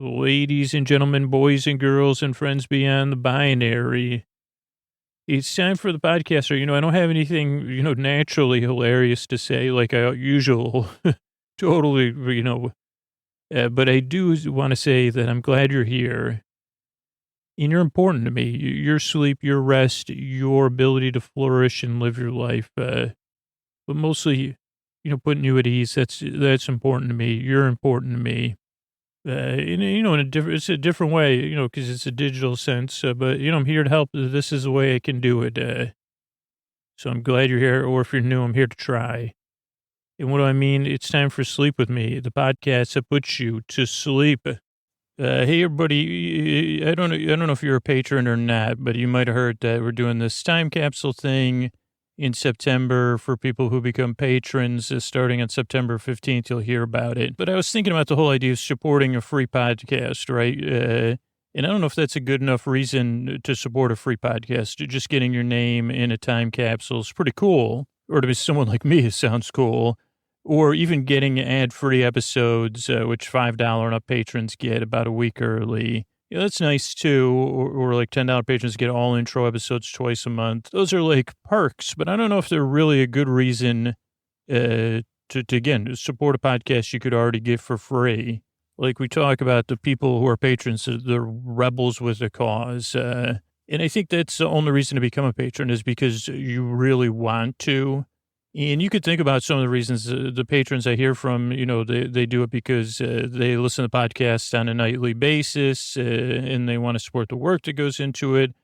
Ladies and gentlemen, boys and girls, and friends beyond the binary. It's time for the podcaster. I don't have anything, naturally hilarious to say like usual. Totally, but I do want to say that I'm glad you're here. And you're important to me. Your sleep, your rest, your ability to flourish and live your life. But mostly, putting you at ease, that's important to me. You're important to me. It's a different way, because it's a digital sense. But, I'm here to help. This is the way I can do it. So I'm glad you're here. Or if you're new, I'm here to try. And what do I mean? It's time for Sleep With Me, the podcast that puts you to sleep. Hey, everybody. I don't know if you're a patron or not, but you might have heard that we're doing this time capsule thing in September for people who become patrons. Starting on September 15th, you'll hear about it. But I was thinking about the whole idea of supporting a free podcast, right? And I don't know if that's a good enough reason to support a free podcast. Just getting your name in a time capsule is pretty cool. Or to be someone like me, it sounds cool. Or even getting ad-free episodes, which $5 and up patrons get about a week early. That's nice, too. Or like $10 patrons get all intro episodes twice a month. Those are like perks, but I don't know if they're really a good reason to again, support a podcast you could already get for free. Like we talk about the people who are patrons, the rebels with a cause. And I think that's the only reason to become a patron is because you really want to. And you could think about some of the reasons the patrons I hear from, they do it because they listen to podcasts on a nightly basis and they want to support the work that goes into it.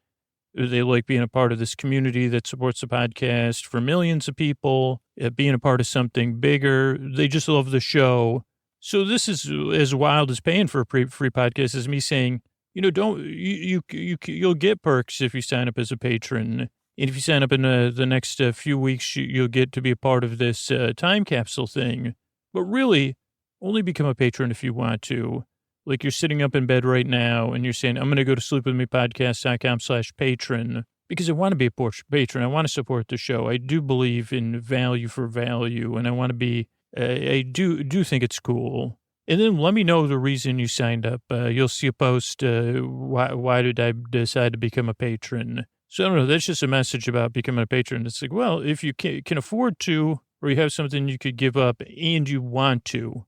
They like being a part of this community that supports the podcast for millions of people, being a part of something bigger. They just love the show. So this is as wild as paying for a free podcast as me saying, you'll get perks if you sign up as a patron. And if you sign up in the next few weeks, you'll get to be a part of this time capsule thing. But really, only become a patron if you want to. Like you're sitting up in bed right now and you're saying, I'm going to go to sleepwithmepodcast.com/patron because I want to be a patron. I want to support the show. I do believe in value for value, and I want to be, I do think it's cool. And then let me know the reason you signed up. You'll see a post, why did I decide to become a patron? So I don't know, that's just a message about becoming a patron. It's like, well, if you can afford to, or you have something you could give up and you want to,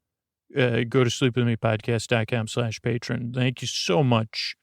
go to sleepwithmepodcast.com/patron. Thank you so much.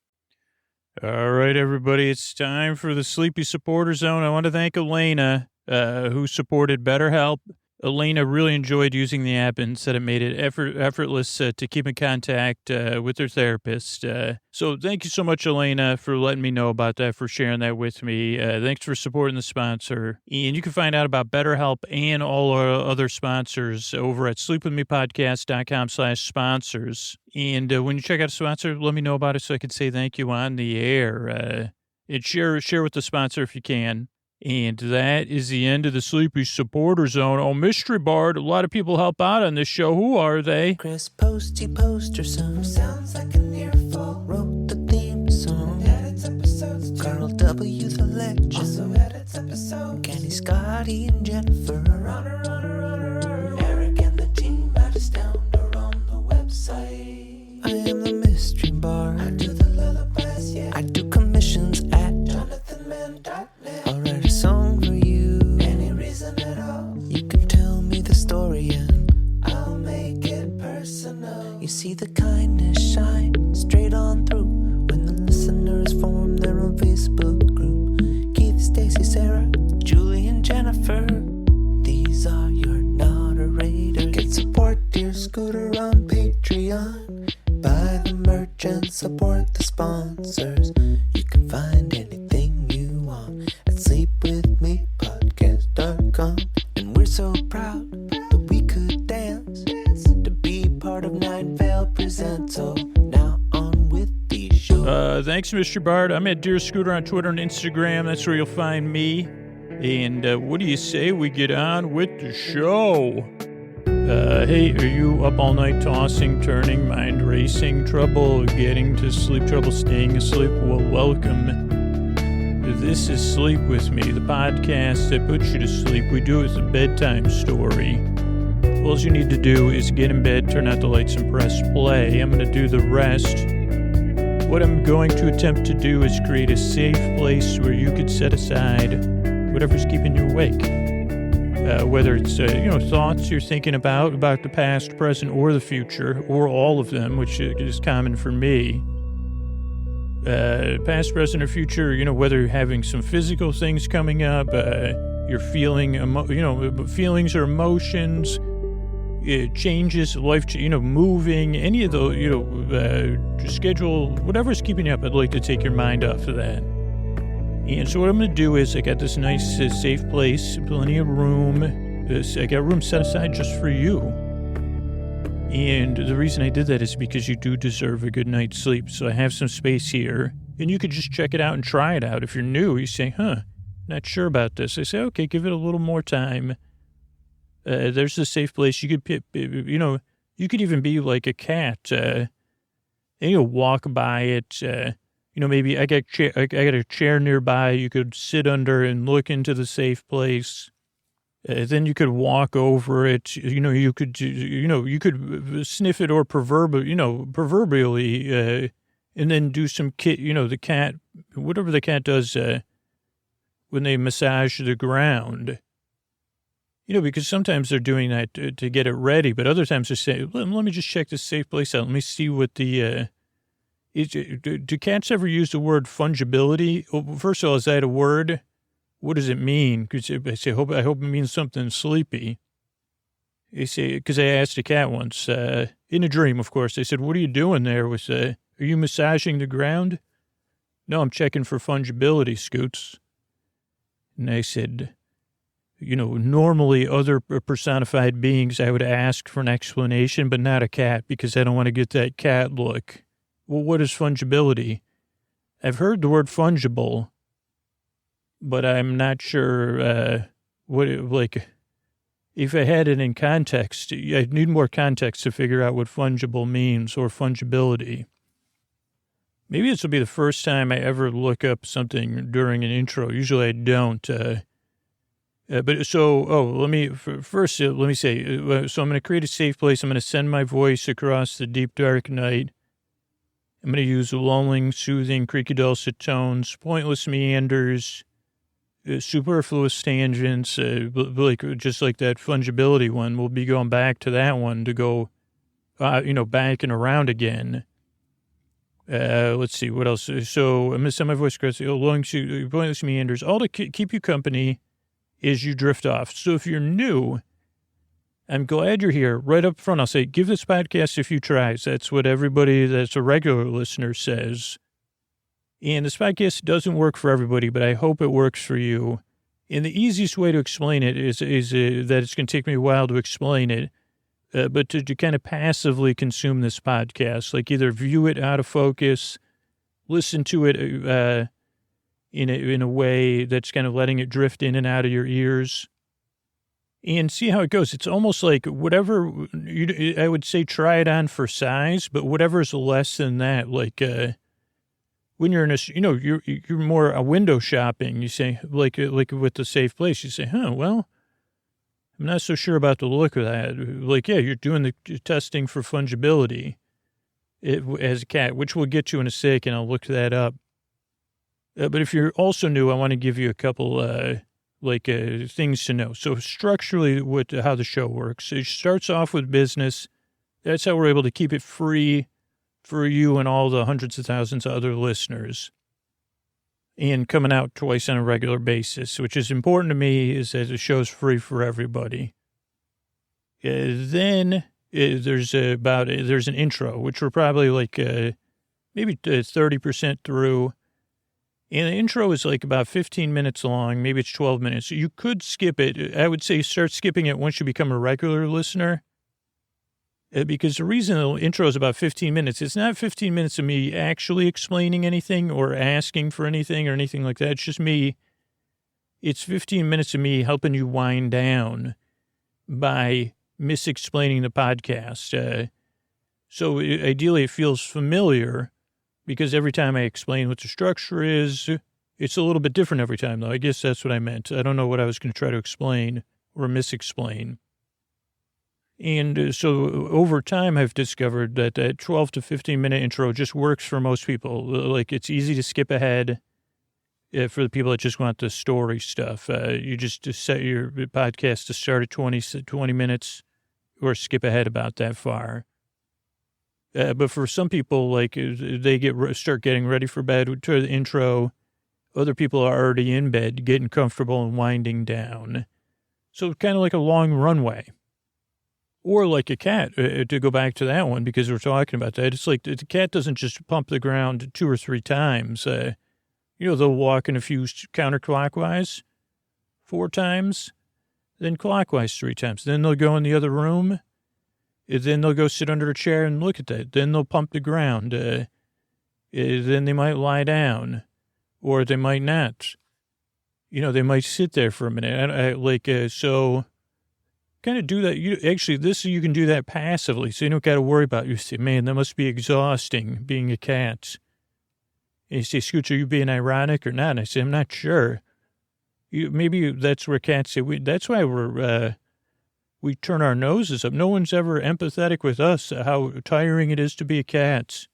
All right, everybody, it's time for the Sleepy Supporter Zone. I want to thank Elena, who supported BetterHelp. Elena really enjoyed using the app and said it made it effortless to keep in contact with her therapist. So thank you so much, Elena, for letting me know about that, for sharing that with me. Thanks for supporting the sponsor. And you can find out about BetterHelp and all our other sponsors over at sleepwithmepodcast.com/sponsors. And when you check out a sponsor, let me know about it so I can say thank you on the air. And share with the sponsor if you can. And that is the end of the Sleepy Supporter Zone. Oh, Mystery Bard, a lot of people help out on this show. Who are they? Chris Posty Poster Son sounds like an earful. Wrote the theme song. Edits episodes too. Carl W. the Legend also edits episodes. Kenny, Scotty, and Jennifer. Runner. Eric and the team at Astoundr on the website. I am the Mystery Bard. I do the lullabies, yeah. I do commissions at JonathanMann.net. I'll write a song for you. Any reason at all. You can tell me the story and I'll make it personal. You see the kindness shine straight on through when the listeners form their own Facebook group. Keith, Stacy, Sarah, Julie, and Jennifer. These are your moderators. Get support dear Scooter on Patreon. Buy the merch and support the sponsors. You can find anything you want at sleepwithmepodcast.com. And we're so proud that we could dance to be part of Nine Veil Presents. So now on with the show. Thanks, Mr. Bard. I'm at Dear Scooter on Twitter and Instagram. That's where you'll find me. And what do you say we get on with the show? Hey, are you up all night tossing, turning, mind racing, trouble getting to sleep, trouble staying asleep? Well, welcome. This is Sleep With Me, the podcast that puts you to sleep. We do it with a bedtime story. All you need to do is get in bed, turn out the lights, and press play. I'm going to do the rest. What I'm going to attempt to do is create a safe place where you could set aside whatever's keeping you awake. Whether it's, thoughts you're thinking about the past, present, or the future, or all of them, which is common for me. Past, present, or future, whether you're having some physical things coming up, you're feeling, feelings or emotions, changes, life, moving, any of the, schedule, whatever's keeping you up, I'd like to take your mind off of that. And so what I'm going to do is I got this nice, safe place, plenty of room. I got room set aside just for you. And the reason I did that is because you do deserve a good night's sleep. So I have some space here, and you could just check it out and try it out. If you're new, you say, not sure about this. I say, okay, give it a little more time. There's a safe place. You could, you could even be like a cat, and walk by it. Maybe I got a chair nearby you could sit under and look into the safe place. Then you could walk over it. You could sniff it or proverbially, and then do some the cat, whatever the cat does, when they massage the ground. Because sometimes they're doing that to get it ready, but other times they say, let me just check this safe place out. Let me see what the, do cats ever use the word fungibility? First of all, is that a word? What does it mean? Because I say, I hope it means something sleepy. They say, because I asked a cat once, in a dream, of course, they said, what are you doing there? Are you massaging the ground? No, I'm checking for fungibility, Scoots. And I said, normally other personified beings, I would ask for an explanation, but not a cat, because I don't want to get that cat look. Well, what is fungibility? I've heard the word fungible, but I'm not sure if I had it in context, I'd need more context to figure out what fungible means or fungibility. Maybe this will be the first time I ever look up something during an intro. Usually I don't. Let me say, so I'm going to create a safe place. I'm going to send my voice across the deep, dark night. I'm going to use lulling, soothing, creaky, dulcet tones, pointless meanders, superfluous tangents, just like that fungibility one. We'll be going back to that one to go, back and around again. Let's see, what else? So I'm going to send my voice across the lulling, pointless meanders, all to keep you company as you drift off. So if you're new, I'm glad you're here. Right up front, I'll say, give this podcast a few tries. That's what everybody that's a regular listener says. And this podcast doesn't work for everybody, but I hope it works for you. And the easiest way to explain it is that it's going to take me a while to explain it, but to kind of passively consume this podcast, like either view it out of focus, listen to it in a way that's kind of letting it drift in and out of your ears, and see how it goes. It's almost like whatever I would say, try it on for size, but whatever's less than that, like when you're in you're more a window shopping. You say like with the safe place, you say, well, I'm not so sure about the look of that. Like, yeah, you're doing the testing for fungibility as a cat, which we'll get to in a second. I'll look that up. But if you're also new, I want to give you a couple things to know. So structurally, how the show works, it starts off with business. That's how we're able to keep it free for you and all the hundreds of thousands of other listeners, and coming out twice on a regular basis, which is important to me, is that the show's free for everybody. Then there's an intro, which we're probably maybe 30% through. And the intro is like about 15 minutes long. Maybe it's 12 minutes. You could skip it. I would say start skipping it once you become a regular listener. Because the reason the intro is about 15 minutes, it's not 15 minutes of me actually explaining anything or asking for anything or anything like that. It's just me. It's 15 minutes of me helping you wind down by misexplaining the podcast. So ideally it feels familiar, because every time I explain what the structure is, it's a little bit different every time, though. I guess that's what I meant. I don't know what I was going to try to explain or misexplain. And so over time, I've discovered that that 12 to 15-minute intro just works for most people. Like, it's easy to skip ahead for the people that just want the story stuff. You just set your podcast to start at 20 minutes or skip ahead about that far. But for some people, like, they start getting ready for bed to the intro. Other people are already in bed, getting comfortable and winding down. So kind of like a long runway. Or like a cat, to go back to that one, because we're talking about that. It's like the cat doesn't just pump the ground 2 or 3 times. They'll walk in a few counterclockwise 4 times, then clockwise 3 times. Then they'll go in the other room. Then they'll go sit under a chair and look at that. Then they'll pump the ground. Then they might lie down, or they might not. They might sit there for a minute. So kind of do that. You can do that passively, so you don't got to worry about it. You say, man, that must be exhausting being a cat. And you say, Scooch, are you being ironic or not? And I say, I'm not sure. Maybe that's where cats say, that's why we turn our noses up. No one's ever empathetic with us, how tiring it is to be a cat.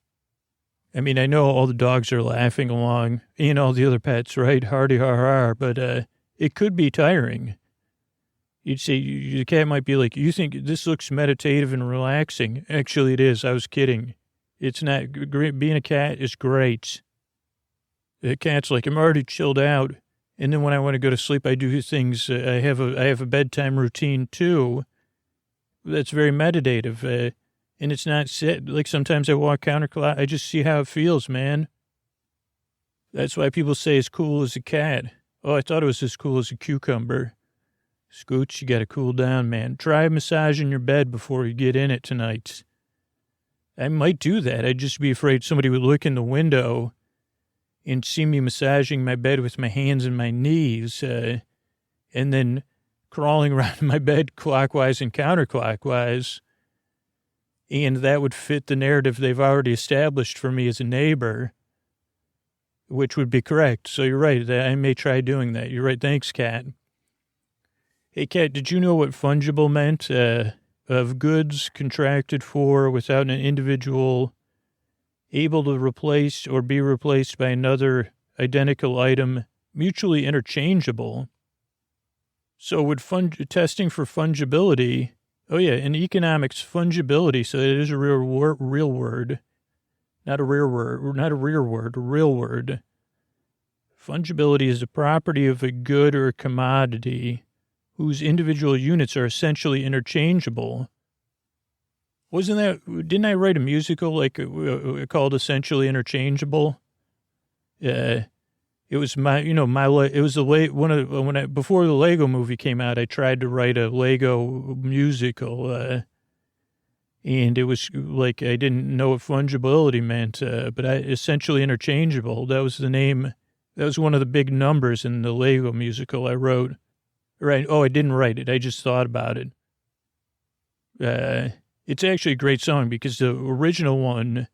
I mean, I know all the dogs are laughing along, and all the other pets, right? Hardy har har, but it could be tiring. You'd say, the cat might be like, you think this looks meditative and relaxing. Actually, it is. I was kidding. It's not. Being a cat is great. The cat's like, I'm already chilled out. And then when I want to go to sleep, I do things. I have a bedtime routine, too. That's very meditative. And it's not like sometimes I walk counterclockwise. I just see how it feels, man. That's why people say as cool as a cat. Oh, I thought it was as cool as a cucumber. Scooch, you got to cool down, man. Try massaging your bed before you get in it tonight. I might do that. I'd just be afraid somebody would look in the window and see me massaging my bed with my hands and my knees, and then crawling around my bed clockwise and counterclockwise. And that would fit the narrative they've already established for me as a neighbor, which would be correct. So you're right. I may try doing that. You're right. Thanks, Kat. Hey, Kat, did you know what fungible meant? Of goods contracted for without an individual able to replace or be replaced by another identical item, mutually interchangeable. So would testing for fungibility, in economics, fungibility, so it is a real word, not a real word, a real word. Fungibility is the property of a good or a commodity whose individual units are essentially interchangeable. Didn't I write a musical called Essentially Interchangeable? It was before the Lego movie came out, I tried to write a Lego musical, and it was like, I didn't know what fungibility meant, but essentially interchangeable. That was the name. That was one of the big numbers in the Lego musical I wrote. Right. Oh, I didn't write it. I just thought about it. It's actually a great song because the original one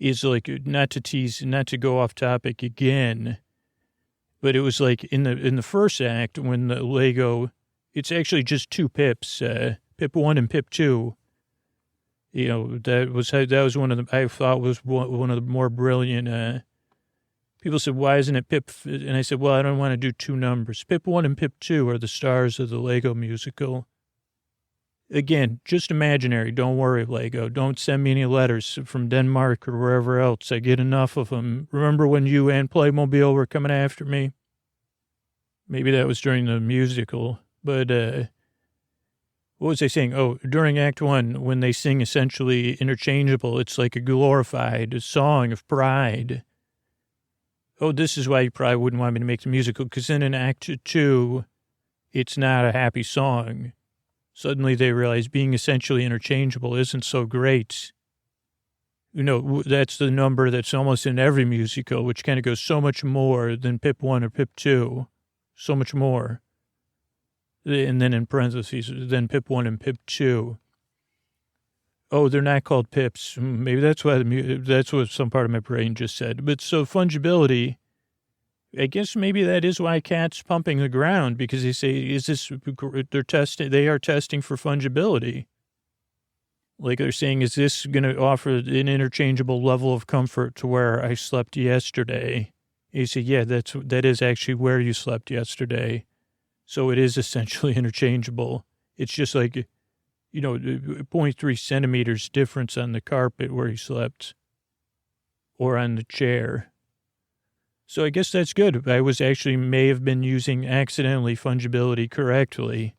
is like, not to go off topic again, but it was like in the first act when the Lego, it's actually just 2 Pips, Pip 1 and Pip 2. That was one of the, I thought was one of the more brilliant, people said, why isn't it Pip? And I said, well, I don't want to do 2 numbers. Pip 1 and Pip 2 are the stars of the Lego musical. Again, just imaginary. Don't worry, Lego. Don't send me any letters from Denmark or wherever else. I get enough of them. Remember when you and Playmobil were coming after me? Maybe that was during the musical. But what was I saying? Oh, during Act 1, when they sing essentially interchangeable, it's like a glorified song of pride. Oh, this is why you probably wouldn't want me to make the musical, because then in Act 2, it's not a happy song. Suddenly they realize being essentially interchangeable isn't so great. That's the number that's almost in every musical, which kind of goes so much more than Pip 1 or Pip 2. So much more. And then in parentheses, then Pip 1 and Pip 2. Oh, they're not called Pips. Maybe that's why that's what some part of my brain just said. But so fungibility, I guess maybe that is why cats pumping the ground, because they say, they are testing for fungibility. Like they're saying, is this going to offer an interchangeable level of comfort to where I slept yesterday? You say, yeah, that is actually where you slept yesterday. So it is essentially interchangeable. It's just like, you know, zero point 0.3 centimeters difference on the carpet where he slept or on the chair. So I guess that's good. I was actually may have been using accidentally fungibility correctly.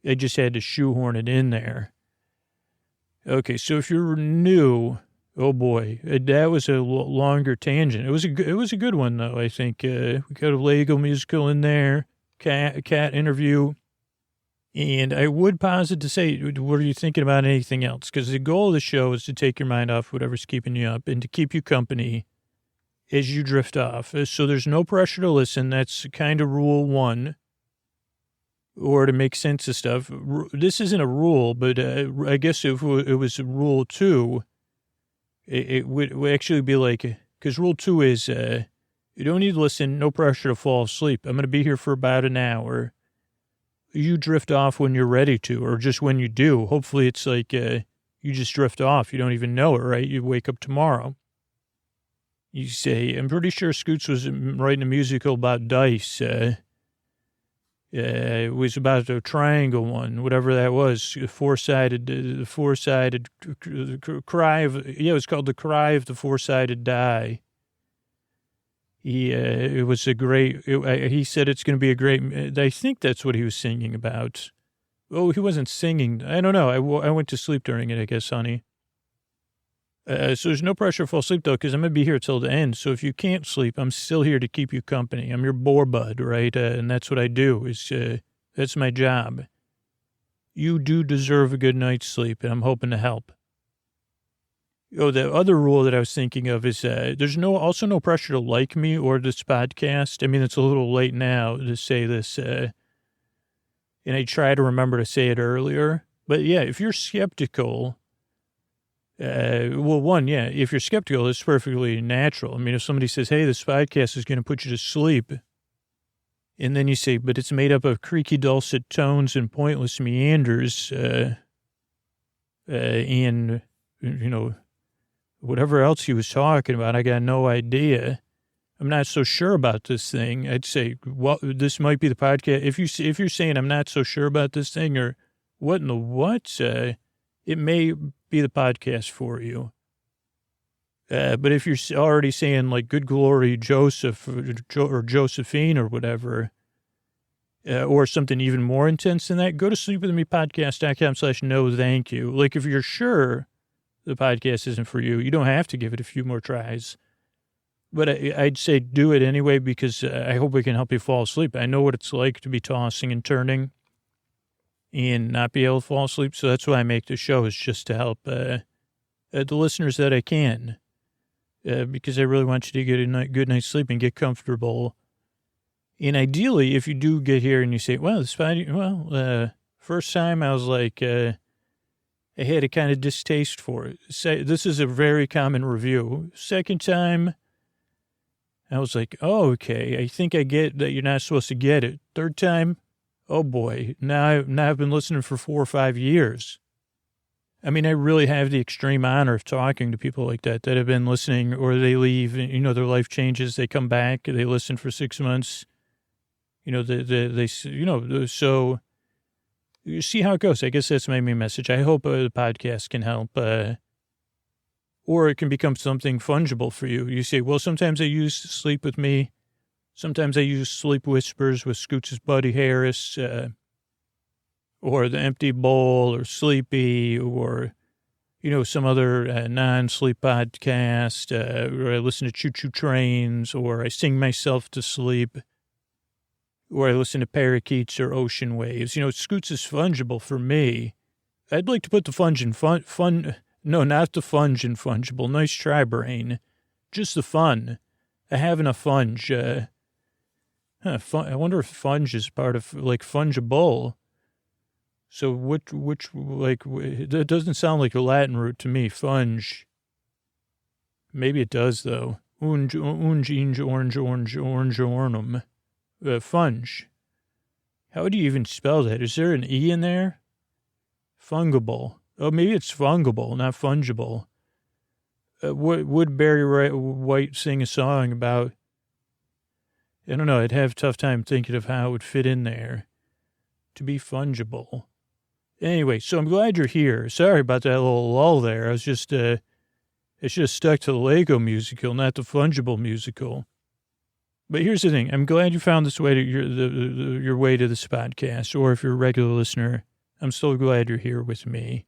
I just had to shoehorn it in there. Okay, so if you're new, oh boy, that was a longer tangent. It was a good one though. I think we got a Lego musical in there, cat interview, and I would posit to say, what are you thinking about anything else? Because the goal of the show is to take your mind off whatever's keeping you up and to keep you company as you drift off. So there's no pressure to listen. That's kind of rule one. Or to make sense of stuff. This isn't a rule, but I guess if it was rule 2, it would actually be like, because rule 2 is you don't need to listen, no pressure to fall asleep. I'm going to be here for about an hour. You drift off when you're ready to, or just when you do. Hopefully it's like you just drift off. You don't even know it, right? You wake up tomorrow. You say, I'm pretty sure Scoots was writing a musical about dice. It was about a triangle one, whatever that was, the four-sided cry of, yeah, it was called The Cry of the Four-Sided Die. It was a great, he said it's going to be a great, I think that's what he was singing about. Oh, he wasn't singing. I don't know. I went to sleep during it, I guess, honey. So there's no pressure to fall asleep, though, because I'm going to be here till the end. So if you can't sleep, I'm still here to keep you company. I'm your bore bud, right? And that's what I do. That's my job. You do deserve a good night's sleep, and I'm hoping to help. Oh, the other rule that I was thinking of is there's also no pressure to like me or this podcast. I mean, it's a little late now to say this, and I try to remember to say it earlier. But, yeah, if you're skeptical... well, one, yeah, if you're skeptical, it's perfectly natural. I mean, if somebody says, hey, this podcast is going to put you to sleep, and then you say, but it's made up of creaky, dulcet tones and pointless meanders, and, you know, whatever else he was talking about, I got no idea. I'm not so sure about this thing. I'd say, well, this might be the podcast. If you're saying I'm not so sure about this thing, or what in the what, it may be the podcast for you. But if you're already saying like good glory Joseph or Josephine or whatever, or something even more intense than that, go to sleepwithmepodcast.com/no thank you. Like if you're sure the podcast isn't for you, you don't have to give it a few more tries. But I'd say do it anyway, because I hope we can help you fall asleep. I know what it's like to be tossing and turning and not be able to fall asleep. So that's why I make the show, is just to help the listeners that I can, because I really want you to get a good night's sleep and get comfortable. And ideally, if you do get here and you say, well, first time I was like, I had a kind of distaste for it. This is a very common review. Second time, I was like, oh, okay, I think I get that you're not supposed to get it. Third time, oh boy, now I've been listening for 4 or 5 years. I mean, I really have the extreme honor of talking to people like that have been listening, or they leave, and, you know, their life changes, they come back, they listen for 6 months, you know, they you know, so you see how it goes. I guess that's my main message. I hope the podcast can help, or it can become something fungible for you. You say, well, sometimes I use Sleep With Me. Sometimes I use Sleep Whispers with Scoots' Buddy Harris, or The Empty Bowl, or Sleepy, or, you know, some other non-sleep podcast, or I listen to Choo Choo Trains, or I sing myself to sleep, or I listen to parakeets or ocean waves. You know, Scoots is fungible for me. I'd like to put the funge in fun. No, not the funge in fungible. Nice try, brain. Just the fun. I have enough funge. I wonder if funge is part of, like, fungible. So which, like, that doesn't sound like a Latin root to me, funge. Maybe it does, though. Orange, ornum. Funge. How do you even spell that? Is there an E in there? Fungible. Oh, maybe it's fungible, not fungible. Would Barry White sing a song about, I don't know, I'd have a tough time thinking of how it would fit in there to be fungible. Anyway, so I'm glad you're here. Sorry about that little lull there. I should have stuck to the Lego musical, not the fungible musical. But here's the thing. I'm glad you found this way to your way to this podcast. Or if you're a regular listener, I'm so glad you're here with me.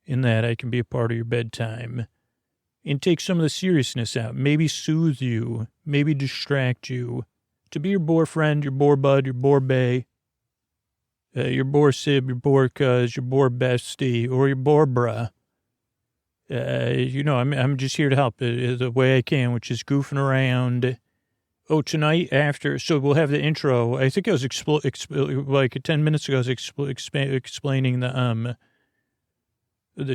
In that I can be a part of your bedtime and take some of the seriousness out. Maybe soothe you. Maybe distract you. To be your boyfriend, your boy bud, your boy bae. Your boy sib, your boy cuz, your boy bestie, or your boy bruh. I'm just here to help the way I can, which is goofing around. Oh, tonight after, so we'll have the intro. I think I was like 10 minutes ago, I was explaining the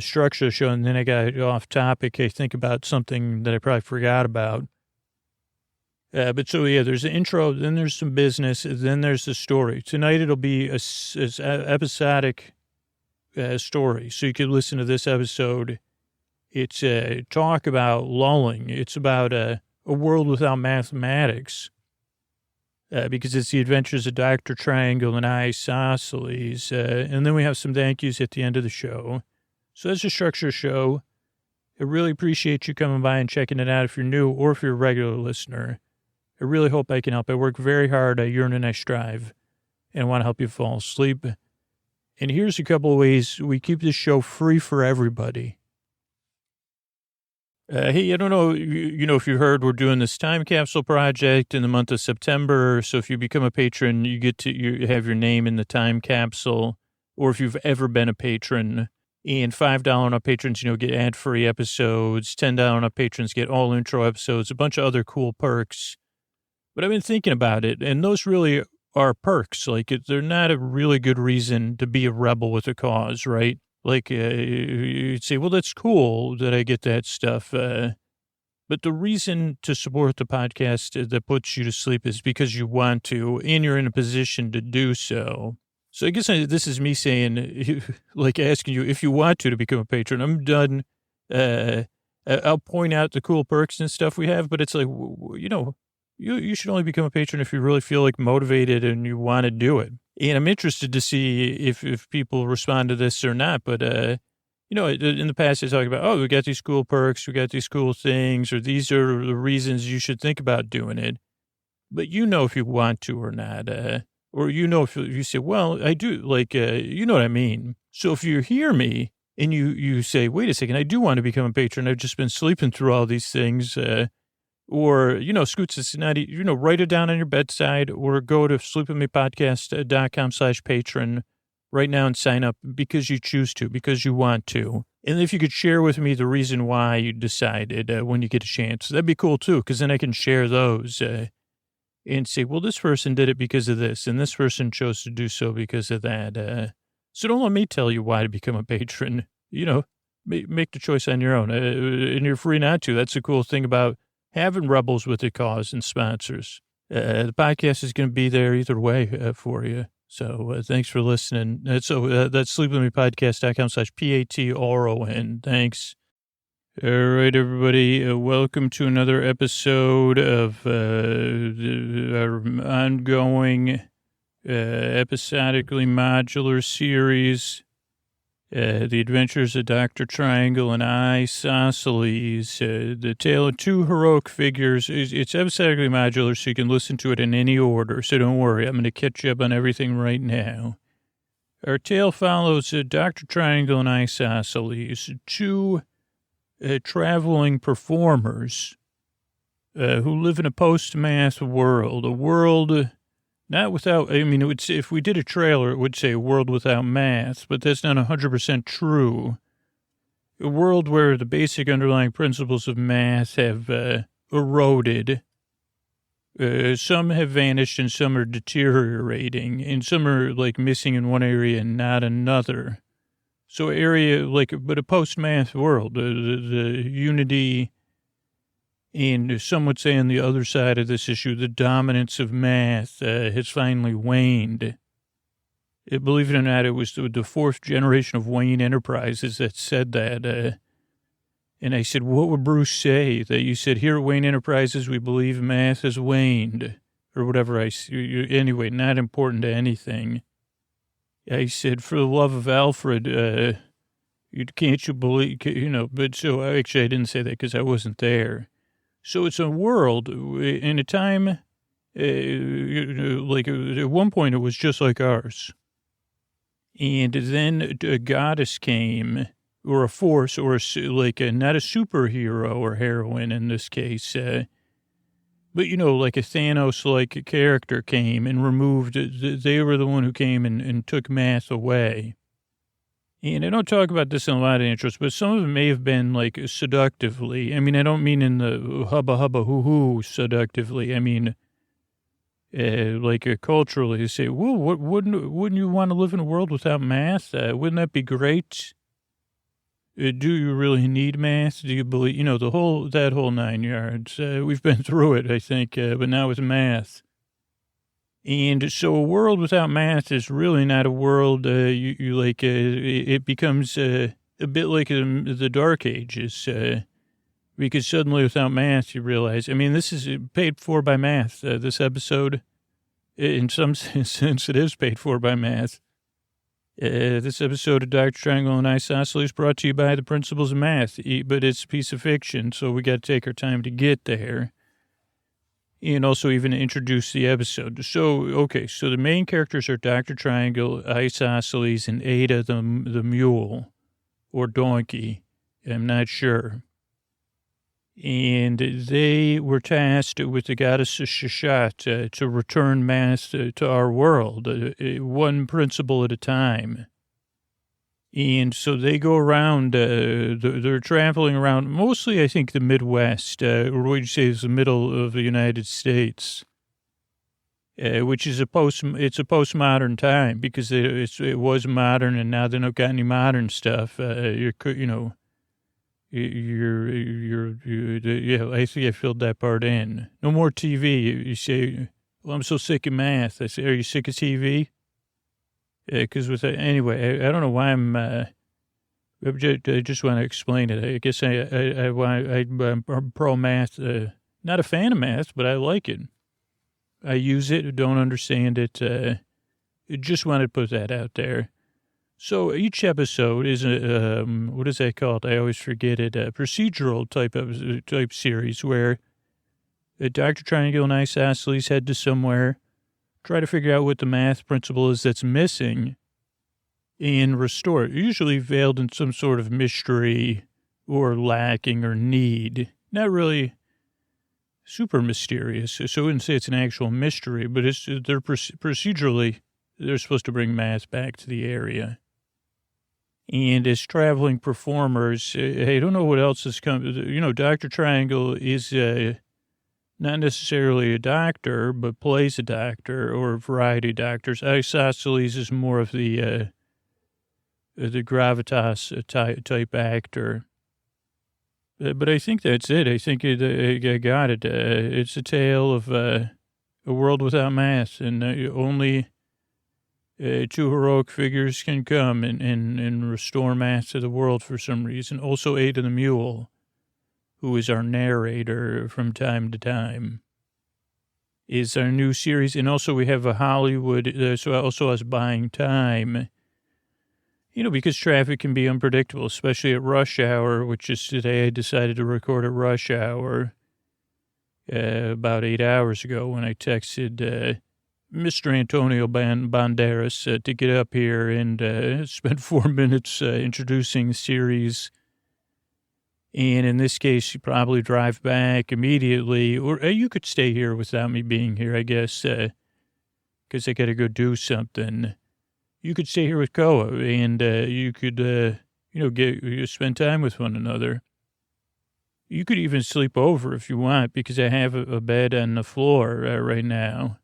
structure of the show, and then I got off topic. I think about something that I probably forgot about. But so, yeah, there's the intro, then there's some business, then there's the story. Tonight it'll be a episodic story, so you can listen to this episode. It's talk about lulling. It's about a world without mathematics, because it's the adventures of Dr. Triangle and Isosceles. And then we have some thank yous at the end of the show. So that's the structure of the show. I really appreciate you coming by and checking it out if you're new or if you're a regular listener. I really hope I can help. I work very hard. I yearn and I strive, and I want to help you fall asleep. And here's a couple of ways we keep this show free for everybody. Hey, I don't know, if you heard, we're doing this time capsule project in the month of September. So if you become a patron, you have your name in the time capsule. Or if you've ever been a patron, and $5 and up patrons, get ad-free episodes. $10 and up patrons get all intro episodes, a bunch of other cool perks. But I've been thinking about it, and those really are perks. Like, they're not a really good reason to be a rebel with a cause, right? Like, you'd say, well, that's cool that I get that stuff. But the reason to support the podcast that puts you to sleep is because you want to, and you're in a position to do so. So I guess this is me saying, like asking you if you want to become a patron. I'm done. I'll point out the cool perks and stuff we have, but it's like, you should only become a patron if you really feel like motivated and you want to do it. And I'm interested to see if people respond to this or not. But, in the past, they talk about, we got these cool perks, we got these cool things, or these are the reasons you should think about doing it. But if you want to or not. Or if you say, well, I do, like, you know what I mean. So if you hear me and you say, wait a second, I do want to become a patron. I've just been sleeping through all these things. Or, Scoots, it's not, write it down on your bedside or go to sleepwithmepodcast.com/patron right now and sign up because you choose to, because you want to. And if you could share with me the reason why you decided when you get a chance, that'd be cool too, because then I can share those and say, well, this person did it because of this, and this person chose to do so because of that. So don't let me tell you why to become a patron. Make the choice on your own, and you're free not to. That's the cool thing about having rebels with a cause and sponsors. The podcast is going to be there either way for you. So thanks for listening. That's sleepwithmepodcast.com/PATRON. Thanks. All right, everybody. Welcome to another episode of our ongoing episodically modular series, The Adventures of Dr. Triangle and Isosceles, the tale of two heroic figures. It's episodically modular, so you can listen to it in any order, so don't worry. I'm going to catch you up on everything right now. Our tale follows Dr. Triangle and Isosceles, two traveling performers who live in a post-math world, a world not without, it would say, if we did a trailer, it would say a world without math, but that's not 100% true. A world where the basic underlying principles of math have eroded. Some have vanished and some are deteriorating, and some are like missing in one area and not another. So but a post-math world, the unity, and some would say on the other side of this issue, the dominance of math has finally waned. Believe it or not, it was the fourth generation of Wayne Enterprises that said that. And I said, what would Bruce say? That you said, here at Wayne Enterprises, we believe math has waned. Or whatever anyway, not important to anything. I said, for the love of Alfred, can't you believe, but so actually I didn't say that because I wasn't there. So it's a world in a time, like at one point it was just like ours. And then a goddess came, or a force, or not a superhero or heroine in this case, but, like a Thanos-like character came and removed, they were the one who came and took math away. And I don't talk about this in a lot of intros, but some of it may have been, like, seductively. I mean, I don't mean in the hubba hoo seductively. I mean, culturally, you say, well, wouldn't you want to live in a world without math? Wouldn't that be great? Do you really need math? Do you believe, that whole 9 yards? We've been through it, I think, but now with math. And so a world without math is really not a world, it becomes a bit like the Dark Ages, because suddenly without math you realize, I mean, this is paid for by math, this episode. In some sense, it is paid for by math. This episode of Dr. Triangle and Isosceles brought to you by the principles of math, but it's a piece of fiction, so we got to take our time to get there. And also even introduce the episode. So the main characters are Dr. Triangle, Isosceles, and Ada the mule, or donkey. I'm not sure. And they were tasked with the goddess Shashat to return math to our world, one principle at a time. And so they go around, they're traveling around, mostly I think the Midwest, or what would you say is the middle of the United States, which is a postmodern time because it was modern and now they don't got any modern stuff. I think I filled that part in. No more TV. You say, well, I'm so sick of math. I say, are you sick of TV? Because anyway, I don't know why I just want to explain it. I guess I'm pro math, not a fan of math, but I like it. I use it, don't understand it. Just want to put that out there. So each episode is what is that called? I always forget it. A procedural type series where Dr. Triangle and Isosceles head to somewhere, try to figure out what the math principle is that's missing, and restore it. Usually veiled in some sort of mystery or lacking or need. Not really super mysterious. So I wouldn't say it's an actual mystery, but they're procedurally, they're supposed to bring math back to the area. And as traveling performers, I don't know what else has come. Dr. Triangle is not necessarily a doctor, but plays a doctor or a variety of doctors. Isosceles is more of the gravitas type actor. But I think that's it. I think I got it. It's a tale of a world without math, and only two heroic figures can come and restore math to the world for some reason. Also, Ada the mule, who is our narrator from time to time, is our new series. And also we have a Hollywood, so also us buying time, because traffic can be unpredictable, especially at rush hour, which is today. I decided to record at rush hour about 8 hours ago when I texted Mr. Antonio Banderas to get up here and spend 4 minutes introducing the series. And in this case, you probably drive back immediately, or you could stay here without me being here, I guess, because I got to go do something. You could stay here with Koa, and you could, spend time with one another. You could even sleep over if you want, because I have a bed on the floor right now,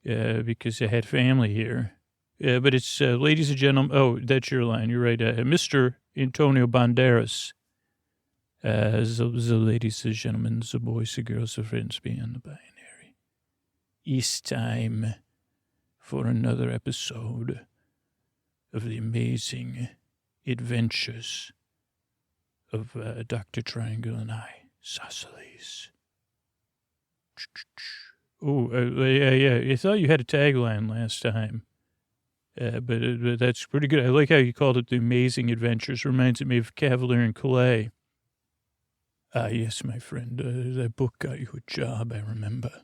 because I had family here. But it's, ladies and gentlemen, oh, that's your line, you're right, Mr. Antonio Banderas. The ladies and gentlemen, the boys and girls, the friends beyond the binary. It's time for another episode of the amazing adventures of Dr. Triangle and Isosceles. Oh, yeah. I thought you had a tagline last time. But that's pretty good. I like how you called it The Amazing Adventures. Reminds me of Cavalier and Clay. Yes, my friend. That book got you a job, I remember.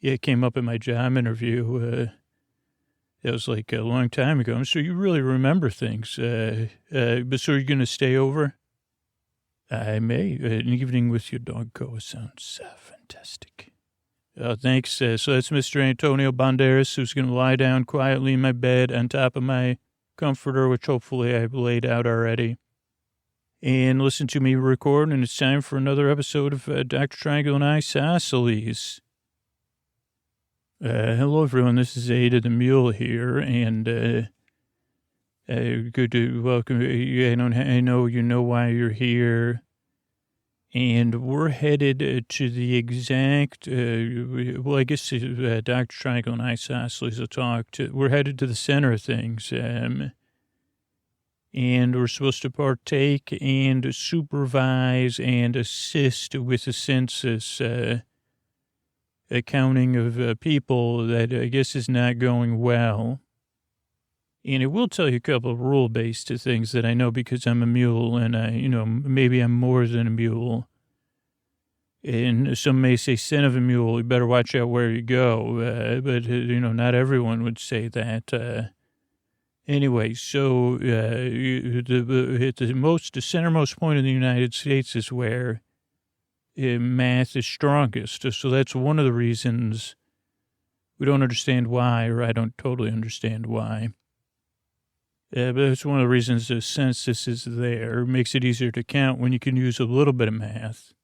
Yeah, it came up in my job interview. That was like a long time ago. So you really remember things. But so you're going to stay over? I may. An evening with your dog Koa sounds fantastic. Thanks. So that's Mr. Antonio Banderas, who's going to lie down quietly in my bed on top of my comforter, which hopefully I've laid out already, and listen to me record. And it's time for another episode of Dr. Triangle and Isosceles. Hello, everyone. This is Ada the Mule here, and good to welcome you. I know you know why you're here. And we're headed to the exact, I guess Dr. Triangle and Isosceles will talk to, we're headed to the center of things. And we're supposed to partake and supervise and assist with the census accounting of people that I guess is not going well. And it will tell you a couple of rule-based things that I know because I'm a mule and maybe I'm more than a mule. And some may say, son of a mule, you better watch out where you go. But not everyone would say that. Anyway, so the centermost point in the United States is where math is strongest. So that's one of the reasons we don't understand why, or I don't totally understand why. But that's one of the reasons the census is there. It makes it easier to count when you can use a little bit of math.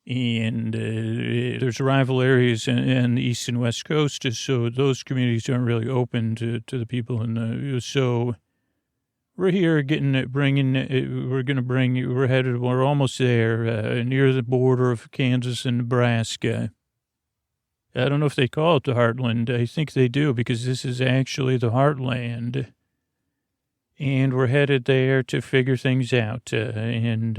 And there's rival areas in the East and West Coast, so those communities aren't really open to the people in the. So we're here we're almost there, near the border of Kansas and Nebraska. I don't know if they call it the Heartland. I think they do because this is actually the Heartland. And we're headed there to figure things out. And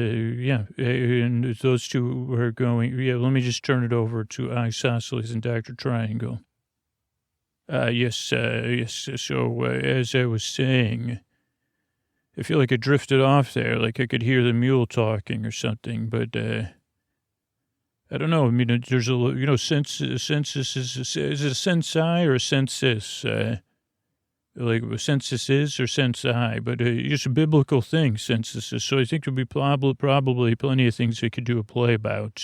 those two are going. Yeah, let me just turn it over to Isosceles and Dr. Triangle. Yes. So, as I was saying, I feel like I drifted off there, like I could hear the mule talking or something, but I don't know. I mean, there's a, census is it a censi or a census? Like census is or censi, but it's a biblical thing, census is. So I think there'll be probably plenty of things we could do a play about.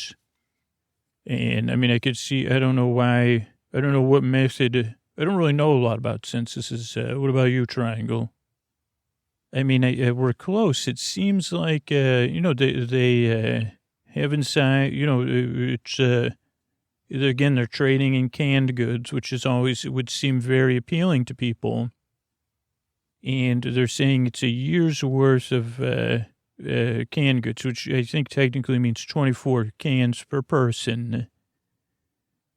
And I mean, I could see, I don't know what method, I don't really know a lot about censuses. What about you, Triangle? I mean, we're close. It seems like, they have inside, it's, again, they're trading in canned goods, which is always, it would seem very appealing to people. And they're saying it's a year's worth of canned goods, which I think technically means 24 cans per person.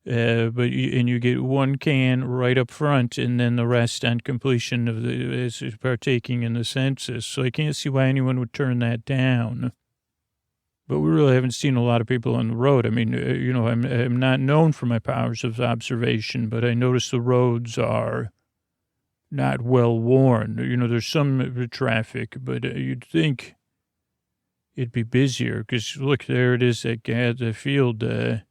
But you get one can right up front, and then the rest on completion of is partaking in the census. So I can't see why anyone would turn that down. But we really haven't seen a lot of people on the road. I mean, I'm not known for my powers of observation, but I notice the roads are not well worn. There's some traffic, but you'd think it'd be busier because look, there it is at the field. I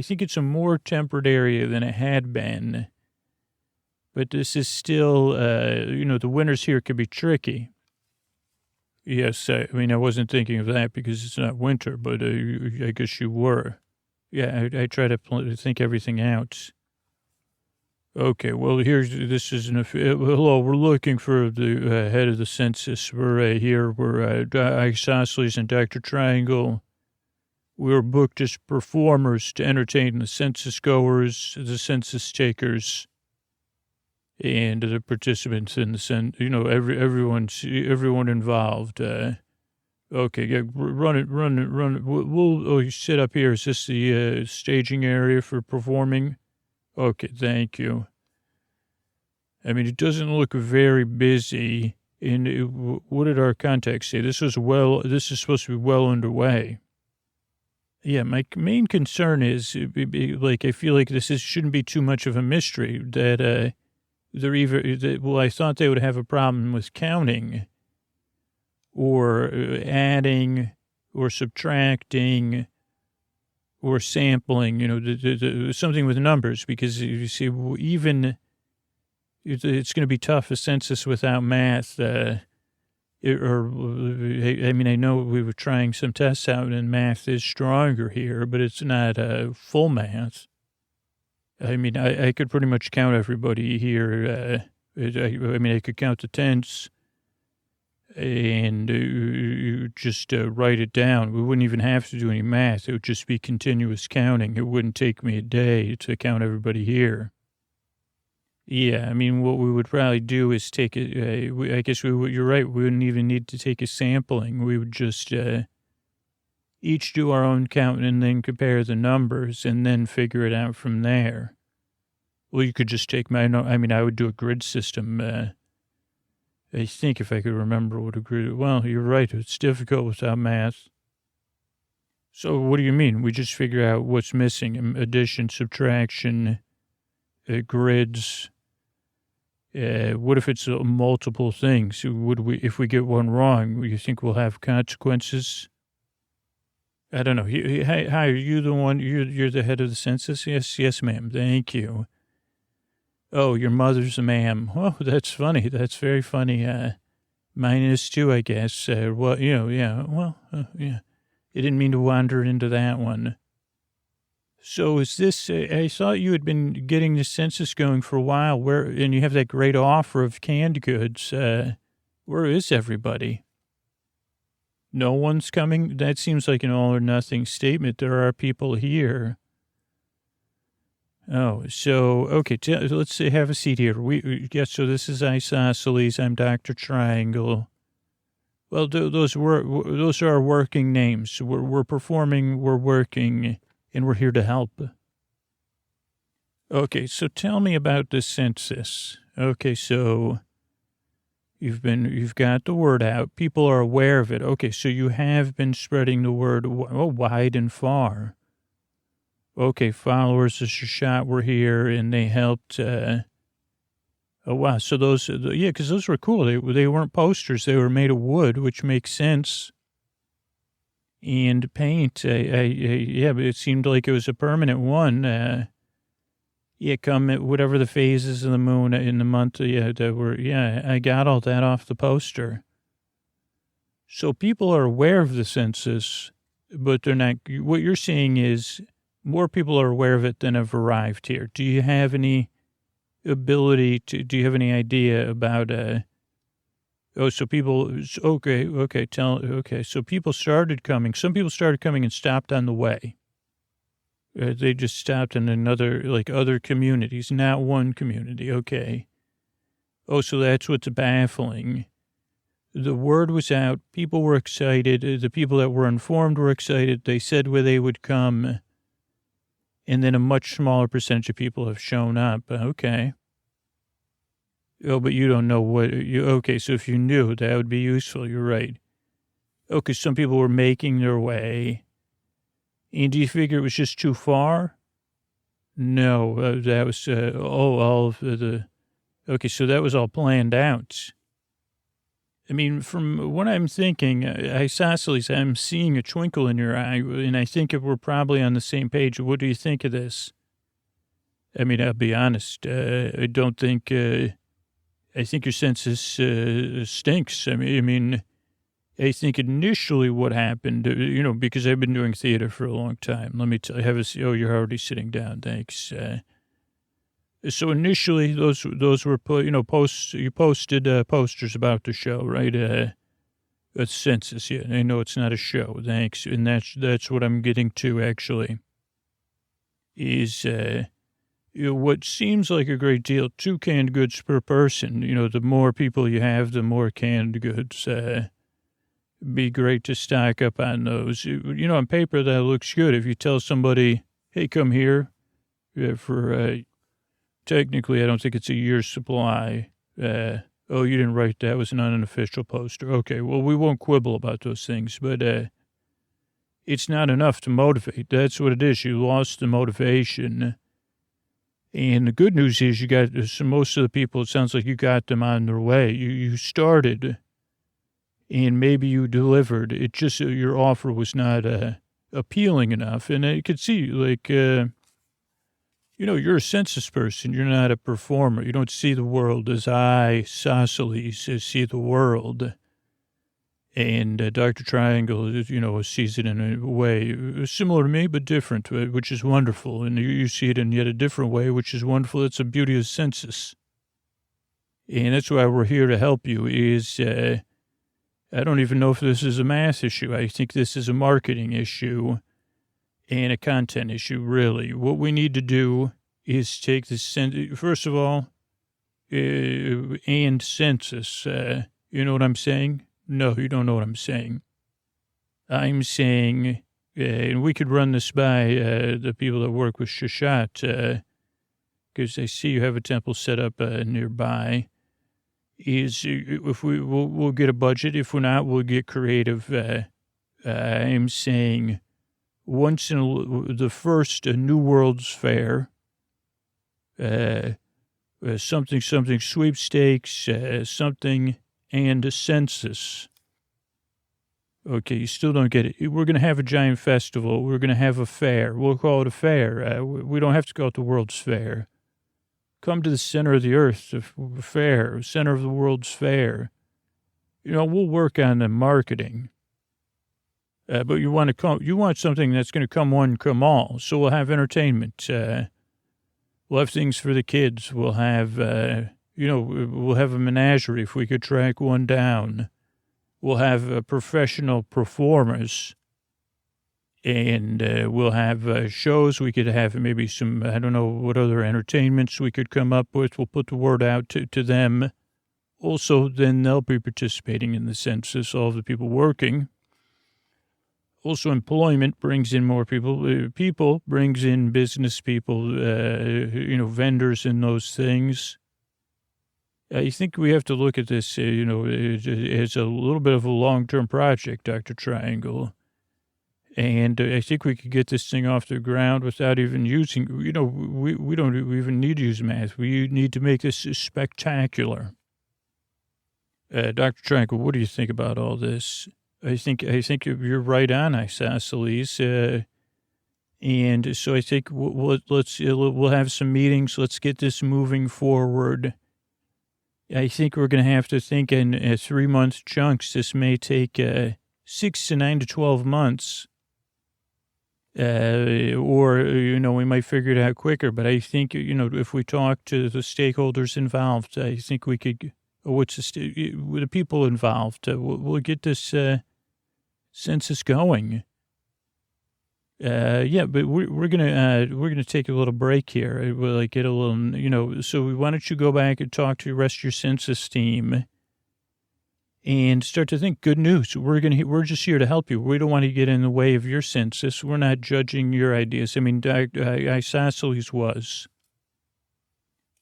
think it's a more temperate area than it had been, but this is still, the winters here could be tricky. Yes, I wasn't thinking of that because it's not winter, but I guess you were. Yeah, I try to think everything out. Okay, well, hello, we're looking for the head of the census. We're here. We're Isosceles and Dr. Triangle. We're booked as performers to entertain the census goers, the census takers, and the participants in the everyone involved. Okay, yeah, run it. We'll sit up here. Is this the staging area for performing? Okay, thank you. I mean, it doesn't look very busy. And what did our contact say? This is supposed to be well underway. Yeah, my main concern is, like, I feel like shouldn't be too much of a mystery that I thought they would have a problem with counting or adding or subtracting or sampling, something with numbers, because you see, even it's going to be tough, a census without math. I know we were trying some tests out and math is stronger here, but it's not full math. I mean, I could pretty much count everybody here. I could count the tents and just write it down. We wouldn't even have to do any math. It would just be continuous counting. It wouldn't take me a day to count everybody here. Yeah, I mean, what we would probably do is take I guess you're right, we wouldn't even need to take a sampling. We would just each do our own count and then compare the numbers and then figure it out from there. Well, you could just take I would do a grid system. I think if I could remember what a grid, well, you're right, it's difficult without math. So what do you mean? We just figure out what's missing, addition, subtraction, grids. What if it's multiple things? If we get one wrong, you think we'll have consequences? I don't know. Hi, are you the one? You're the head of the census? Yes, ma'am. Thank you. Oh, your mother's a ma'am. Oh, that's funny. That's very funny. Mine is too, I guess. Yeah. Well, yeah. I didn't mean to wander into that one. So is this, I thought you had been getting the census going for a while, and you have that great offer of canned goods. Where is everybody? No one's coming? That seems like an all or nothing statement. There are people here. Oh, so, okay, let's have a seat here. So this is Isosceles. I'm Dr. Triangle. Well, those are our working names. We're performing, we're working, and we're here to help. Okay, so tell me about the census. Okay, so you've got the word out. People are aware of it. Okay, so you have been spreading the word wide and far. Okay, followers of Shashat were here, and they helped. Oh, wow. So because those were cool. They weren't posters. They were made of wood, which makes sense. And paint. But it seemed like it was a permanent one. Come at whatever the phases of the moon in the month. I got all that off the poster. So people are aware of the census, but they're not. What you're saying is more people are aware of it than have arrived here. Do you have any ability do you have any idea about, so people, so people started coming. Some people started coming and stopped on the way. They just stopped in other communities, not one community. Okay. Oh, so that's what's baffling. The word was out. People were excited. The people that were informed were excited. They said where they would come. And then a much smaller percentage of people have shown up. Okay. Oh, but you don't know okay, so if you knew, that would be useful. You're right. Okay, some people were making their way. And do you figure it was just too far? No, that was, all of okay, so that was all planned out. I mean, from what I'm thinking, Isosceles, I'm seeing a twinkle in your eye, and I think we're probably on the same page. What do you think of this? I mean, I'll be honest. I don't think, I think your census stinks. I mean, I think initially what happened, because I've been doing theater for a long time. Let me tell you, you're already sitting down. Thanks. So initially, those were posts. You posted posters about the show, right? A census. Yeah, I know it's not a show. Thanks, and that's what I'm getting to. Actually, is what seems like a great deal. 2 canned goods per person. The more people you have, the more canned goods. Be great to stock up on those. On paper that looks good. If you tell somebody, "Hey, come here," for technically, I don't think it's a year's supply. Oh, you didn't write that. It was not an official poster. Okay, well, we won't quibble about those things, but it's not enough to motivate. That's what it is. You lost the motivation. And the good news is you got most of the people, it sounds like you got them on their way. You started, and maybe you delivered. It just, your offer was not appealing enough. And I could see, like, you're a census person. You're not a performer. You don't see the world as Isosceles see the world. And Dr. Triangle, sees it in a way similar to me, but different, which is wonderful. And you see it in yet a different way, which is wonderful. That's the beauty of Census. And that's why we're here to help you is, I don't even know if this is a math issue. I think this is a marketing issue and a content issue, really. What we need to do is take the, first of all, and Census. You know what I'm saying? No, you don't know what I'm saying. I'm saying, and we could run this by the people that work with Shashat, because I see you have a temple set up nearby, is if we'll get a budget. If we're not, we'll get creative. I'm saying once in the first New World's Fair, something sweepstakes, something, and a census. Okay, you still don't get it. We're going to have a giant festival. We're going to have a fair. We'll call it a fair. We don't have to call it the World's Fair. Come to the center of the earth, the fair, center of the World's Fair. We'll work on the marketing. But you want something that's going to come one, come all. So we'll have entertainment. We'll have things for the kids. We'll have, we'll have a menagerie if we could track one down. We'll have professional performers. And we'll have shows. We could have maybe some, I don't know what other entertainments we could come up with. We'll put the word out to them. Also, then they'll be participating in the census, all of the people working. Also, employment brings in more people. People brings in business people, vendors and those things. I think we have to look at this, as a little bit of a long-term project, Dr. Triangle. And I think we could get this thing off the ground without even using, we don't even need to use math. We need to make this spectacular. Dr. Triangle, what do you think about all this? I think you're right on, Isosceles. And so I think we'll have some meetings. Let's get this moving forward. I think we're going to have to think in 3-month chunks. This may take 6 to 9 to 12 months. Or we might figure it out quicker. But I think, if we talk to the stakeholders involved, I think we could, with the people involved, we'll get this census going. But we're gonna take a little break here. We'll get a little, so why don't you go back and talk to the rest of your census team and start to think good news. We're just here to help you. We don't want to get in the way of your census. We're not judging your ideas. I mean, Isosceles was,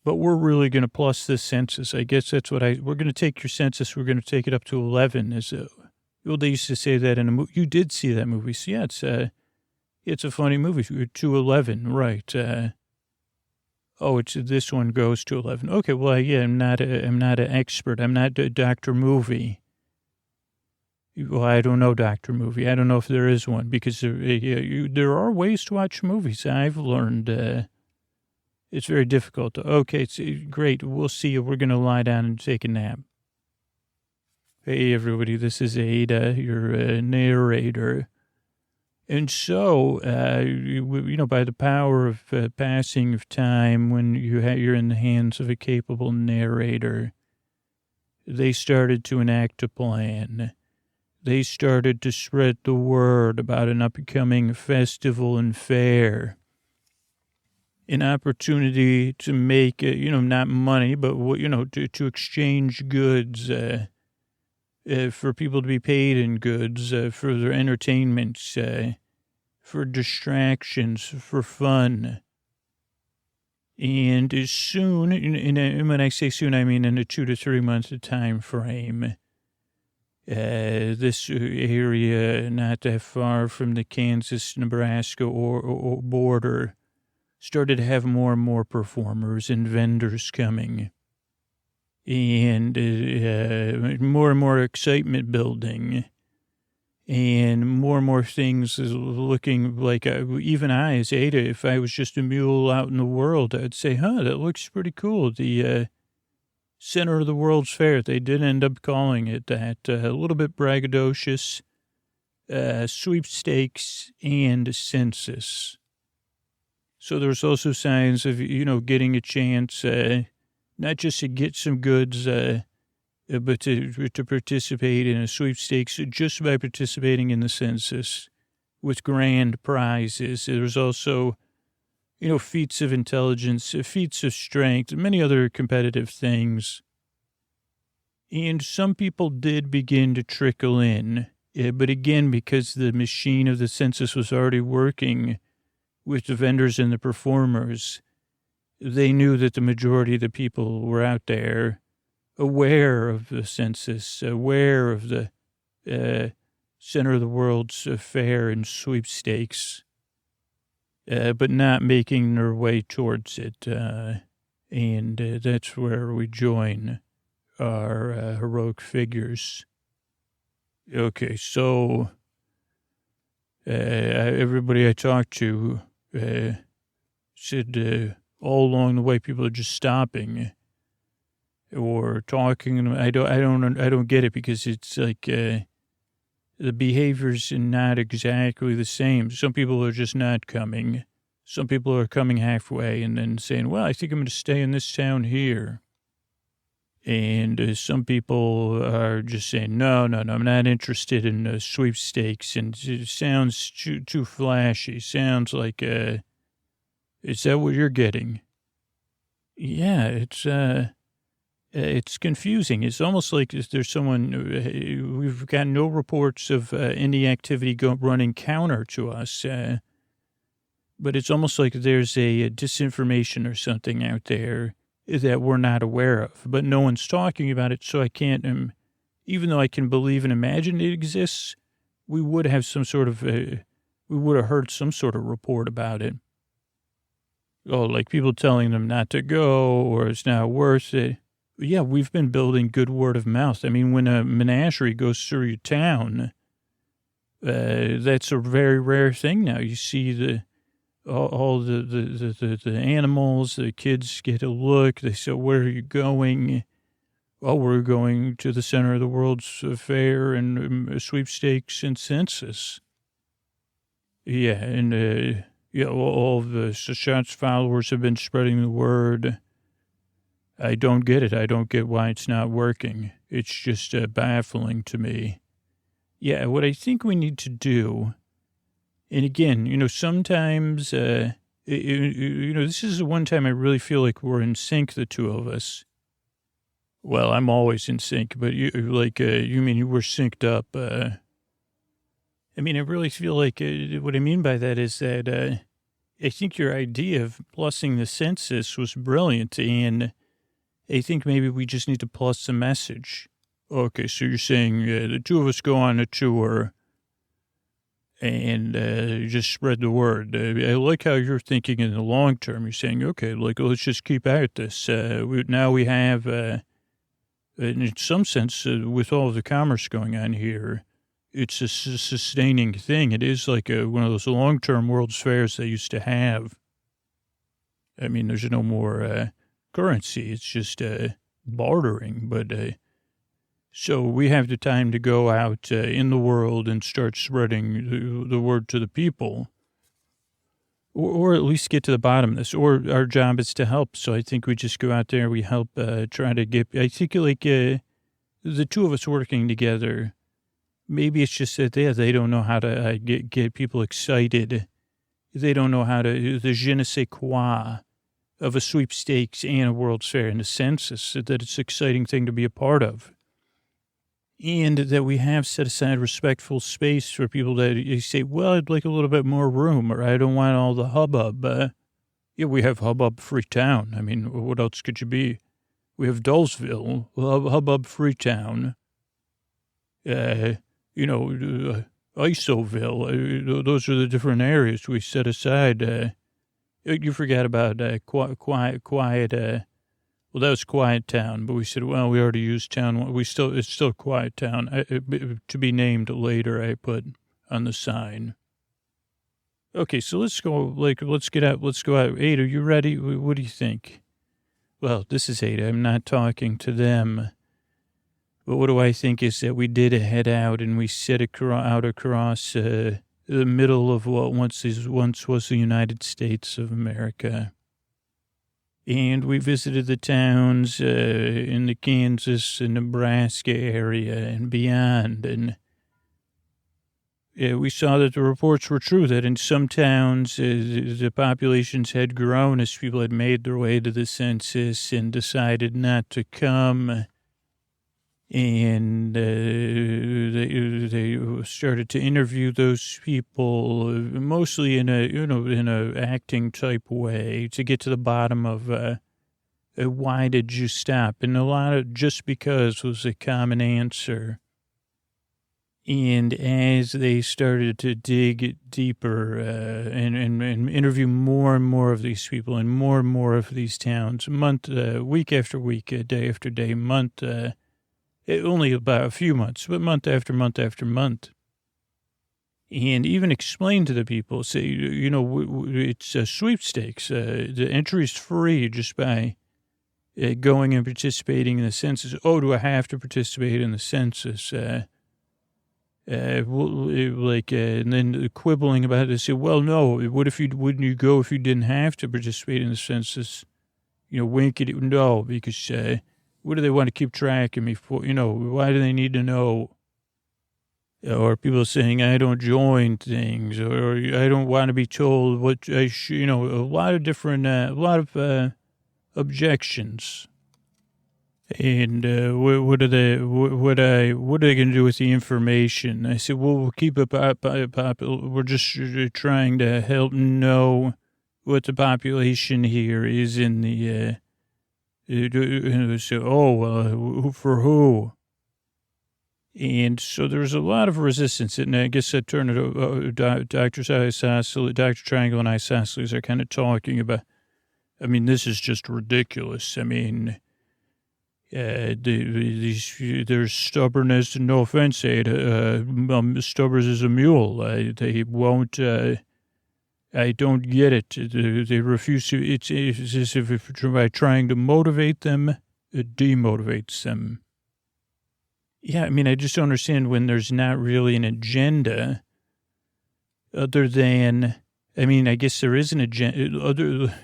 but we're really going to plus this census. I guess that's what we're going to take your census. We're going to take it up to 11. They used to say that in a movie. You did see that movie. So yeah, it's a funny movie. To 11, right? This one goes to 11. Okay, well, yeah, I'm not an expert. I'm not a Dr. Movie. Well, I don't know Dr. Movie. I don't know if there is one because there are ways to watch movies. I've learned it's very difficult. Okay, it's great. We'll see you. We're going to lie down and take a nap. Hey, everybody, this is Ada, your narrator. And so, by the power of passing of time, when you're in the hands of a capable narrator, they started to enact a plan. They started to spread the word about an upcoming festival and fair. An opportunity to make, not money, but, to exchange goods, for people to be paid in goods, for their entertainment, for distractions, for fun. And as soon, and when I say soon, I mean in a 2 to 3 month time frame, this area not that far from the Kansas, Nebraska or border started to have more and more performers and vendors coming. And more and more excitement building. And more things is looking like, even I, as Ada, if I was just a mule out in the world, I'd say, that looks pretty cool. The center of the World's Fair, they did end up calling it that. A little bit braggadocious, sweepstakes and census. So there's also signs of, getting a chance, not just to get some goods, but to participate in a sweepstakes just by participating in the census with grand prizes. There's also, feats of intelligence, feats of strength, many other competitive things. And some people did begin to trickle in. But again, because the machine of the census was already working with the vendors and the performers, they knew that the majority of the people were out there aware of the census, aware of the center of the World's Fair and sweepstakes, but not making their way towards it. And that's where we join our heroic figures. Okay, so everybody I talked to said all along the way people are just stopping or talking. I don't get it, because it's like the behavior's not exactly the same. Some people are just not coming. Some people are coming halfway and then saying, well, I think I'm going to stay in this town here. And some people are just saying, no, I'm not interested in sweepstakes. And it sounds too flashy. Sounds like, is that what you're getting? Yeah, it's confusing. It's almost like there's someone, we've got no reports of any activity running counter to us. But it's almost like there's a disinformation or something out there that we're not aware of. But no one's talking about it, so I can't, even though I can believe and imagine it exists, we would have some sort of, we would have heard some sort of report about it. Oh, like people telling them not to go, or it's not worth it. Yeah, we've been building good word of mouth. I mean, when a menagerie goes through your town, that's a very rare thing now. You see all the animals, the kids get a look. They say, where are you going? Well, we're going to the center of the World's Fair and sweepstakes and census. Yeah, and all of the Shots followers have been spreading the word. I don't get it. I don't get why it's not working. It's just baffling to me. Yeah, what I think we need to do, and again, sometimes, this is the one time I really feel like we're in sync, the two of us. Well, I'm always in sync, but you mean you were synced up. I mean, I really feel like what I mean by that is that I think your idea of plussing the census was brilliant, and I think maybe we just need to plus the message. Okay, so you're saying the two of us go on a tour and just spread the word. I like how you're thinking in the long term. You're saying, okay, let's just keep at this. Now we have, in some sense, with all of the commerce going on here, it's a sustaining thing. It is like one of those long-term World's Fairs they used to have. I mean, there's no more currency. It's just bartering. But so we have the time to go out in the world and start spreading the word to the people, or at least get to the bottom of this. Or our job is to help. So I think we just go out there. We help try to get. I think like the two of us working together. Maybe it's just that they don't know how to get people excited. They don't know how to, the je ne sais quoi of a sweepstakes and a World's Fair and a census, that it's an exciting thing to be a part of. And that we have set aside respectful space for people that you say, well, I'd like a little bit more room, or I don't want all the hubbub. Yeah, we have Hubbub Freetown. I mean, what else could you be? We have Dullsville, Hubbub Freetown, Isoville. Those are the different areas we set aside. You forgot about quiet. Well, that was Quiet Town, but we said, well, we already used Town. It's still Quiet Town. To be named later, I put on the sign. Okay, so let's go, let's go out. Ada, are you ready? What do you think? Well, this is Ada. I'm not talking to them. But what do I think is that we did head out and we set out across the middle of what once was the United States of America. And we visited the towns in the Kansas and Nebraska area and beyond. And we saw that the reports were true, that in some towns the populations had grown as people had made their way to the census and decided not to come. And they started to interview those people, mostly in a acting type way, to get to the bottom of why did you stop? And a lot of just because was a common answer. And as they started to dig deeper and interview more and more of these people and more of these towns, week after week, day after day, only about a few months, but month after month after month. And even explain to the people, say, it's a sweepstakes. The entry's free just by going and participating in the census. Oh, do I have to participate in the census? And then quibbling about it, they say, well, no, wouldn't you go if you didn't have to participate in the census? Wink at it. No, because, what do they want to keep track of me for? Why do they need to know? Or people saying, I don't join things, or I don't want to be told what I should, a lot of different, objections. And what are they going to do with the information? I said, well, we'll keep it popular. We're just trying to help know what the population here is in the. So, for who? And so there's a lot of resistance, and I guess I turned it over. Dr. Triangle and Isosceles are kind of talking about. I mean, this is just ridiculous. I mean. There's stubbornness, no offense, stubborn as a mule. They won't, I don't get it. They refuse to, it's as if by trying to motivate them, it demotivates them. Yeah, I mean, I just don't understand when there's not really an agenda other than, I mean, I guess there is an agenda,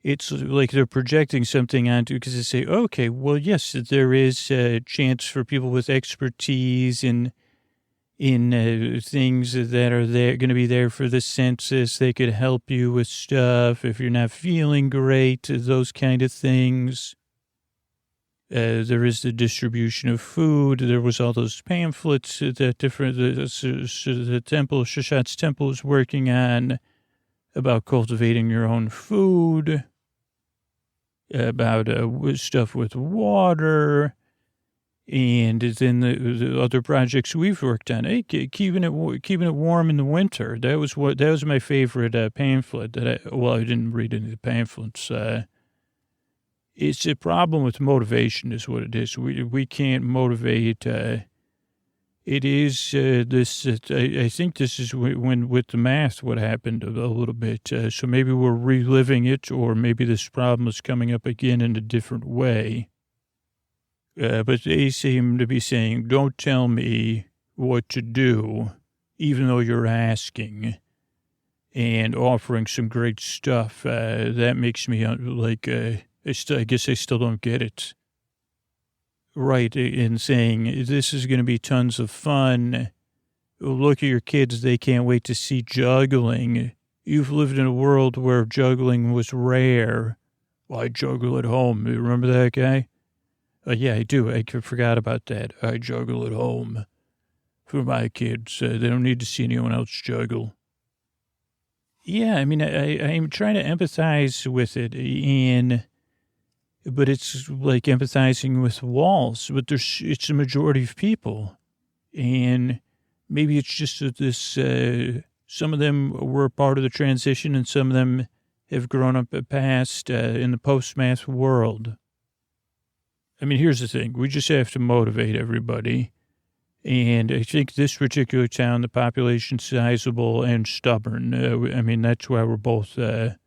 it's like they're projecting something onto, because they say, okay, well, yes, there is a chance for people with expertise in things that are going to be there for the census. They could help you with stuff if you're not feeling great, those kind of things. There is the distribution of food. There was all those pamphlets that the temple, Shushat's temple is working on about cultivating your own food. About stuff with water, and then the other projects we've worked on. Hey, keeping it warm in the winter. That was my favorite pamphlet. I didn't read any of the pamphlets. It's a problem with motivation, is what it is. We can't motivate. It is this. I think this is when with the math what happened a little bit. So maybe we're reliving it, or maybe this problem is coming up again in a different way. But they seem to be saying, "Don't tell me what to do," even though you're asking, and offering some great stuff. That makes me I guess I still don't get it. Right, in saying this is going to be tons of fun. Look at your kids. They can't wait to see juggling. You've lived in a world where juggling was rare. Well, I juggle at home. You remember that guy? Yeah, I do. I forgot about that. I juggle at home for my kids. They don't need to see anyone else juggle. Yeah, I mean, I'm trying to empathize with it, but it's like empathizing with walls. But it's a majority of people, and maybe it's just that this. Some of them were part of the transition, and some of them have grown up past in the post-math world. I mean, here's the thing: we just have to motivate everybody. And I think this particular town, the population's sizable and stubborn. I mean, that's why we're both, and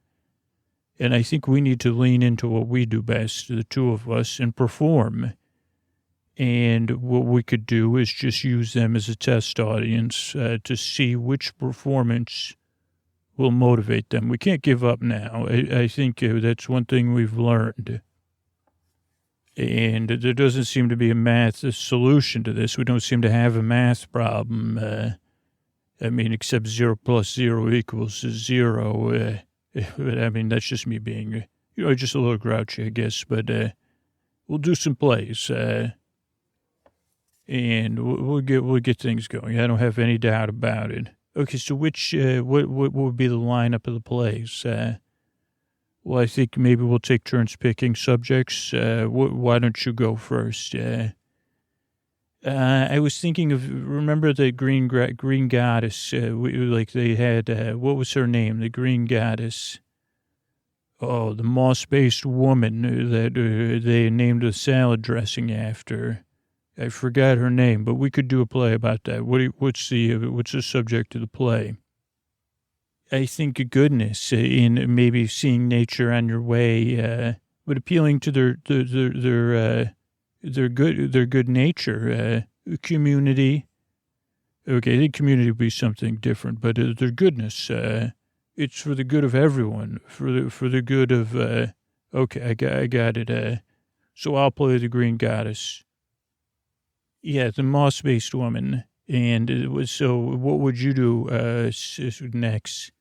I think we need to lean into what we do best, the two of us, and perform. And what we could do is just use them as a test audience to see which performance will motivate them. We can't give up now. I think that's one thing we've learned. And there doesn't seem to be a math solution to this. We don't seem to have a math problem. I mean, except 0 plus 0 equals 0. But I mean, that's just me being, just a little grouchy, I guess. But we'll do some plays, and we'll get things going. I don't have any doubt about it. Okay, so what would be the lineup of the plays? Well, I think maybe we'll take turns picking subjects. Why don't you go first? I was thinking of, remember the green goddess? They had, what was her name? The green goddess. Oh, the moss-based woman that they named the salad dressing after. I forgot her name, but we could do a play about that. What's the subject of the play? I think goodness in maybe seeing nature on your way, but appealing to their good nature, community. Okay, I think community would be something different, but their goodness. It's for the good of everyone, for the good of. Okay, I got it. So I'll play the green goddess. Yeah, the moss-based woman. And it was, so what would you do next?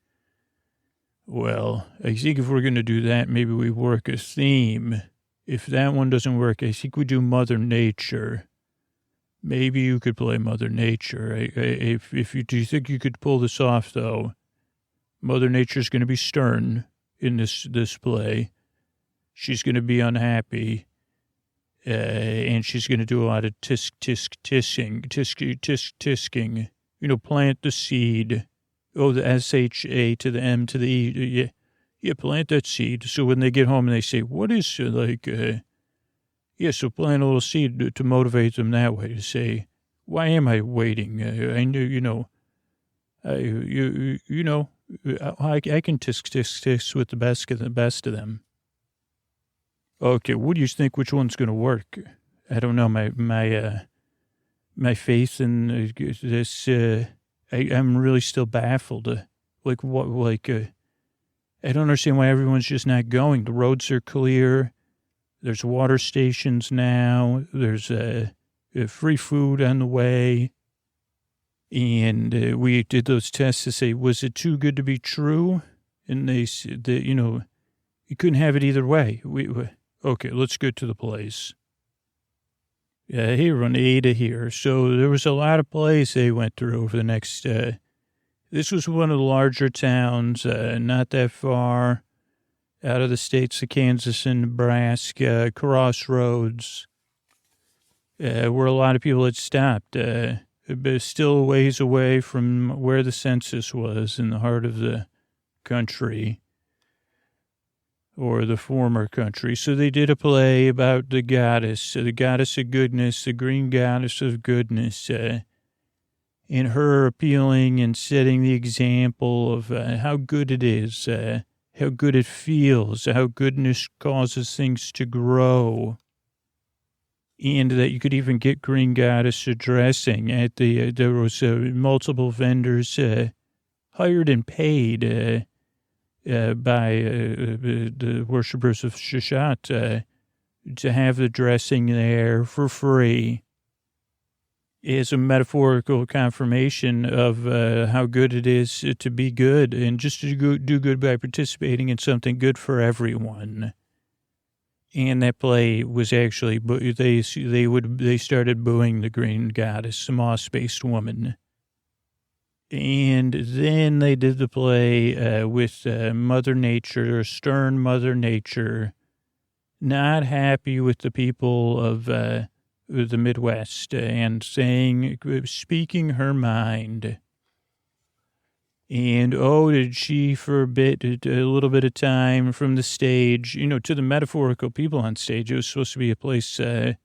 Well, I think if we're going to do that, maybe we work a theme. If that one doesn't work, I think we do Mother Nature. Maybe you could play Mother Nature. Do you think you could pull this off, though? Mother Nature's going to be stern in this play. She's going to be unhappy. And she's going to do a lot of tisking. Plant the seed. Oh, the S-H-A to the M to the E. Yeah, plant that seed. So when they get home and they say, what is, so plant a little seed to motivate them that way, to say, why am I waiting? I knew, I can tisk with the best of them. Okay, what do you think? Which one's going to work? I don't know. My faith in this. I'm really still baffled. I don't understand why everyone's just not going. The roads are clear. There's water stations now. There's free food on the way. And we did those tests to say, was it too good to be true? And they said that, you couldn't have it either way. Okay, let's go to the plays. Yeah, here on Ada here. So there was a lot of plays they went through over the next, this was one of the larger towns, not that far out of the states of Kansas and Nebraska, crossroads, where a lot of people had stopped, but still a ways away from where the census was in the heart of the country. Or the former country. So they did a play about the goddess of goodness, the green goddess of goodness, and her appealing and setting the example of how good it is, how good it feels, how goodness causes things to grow. And that you could even get green goddess dressing at there was multiple vendors hired and paid by the worshipers of Shushat to have the dressing there for free as a metaphorical confirmation of how good it is to be good and just to do good by participating in something good for everyone. And that play was actually, they started booing the green goddess, the moss-based woman. And then they did the play with Mother Nature, stern Mother Nature, not happy with the people of the Midwest and speaking her mind. And, did she forbid a little bit of time from the stage, to the metaphorical people on stage. It was supposed to be a place where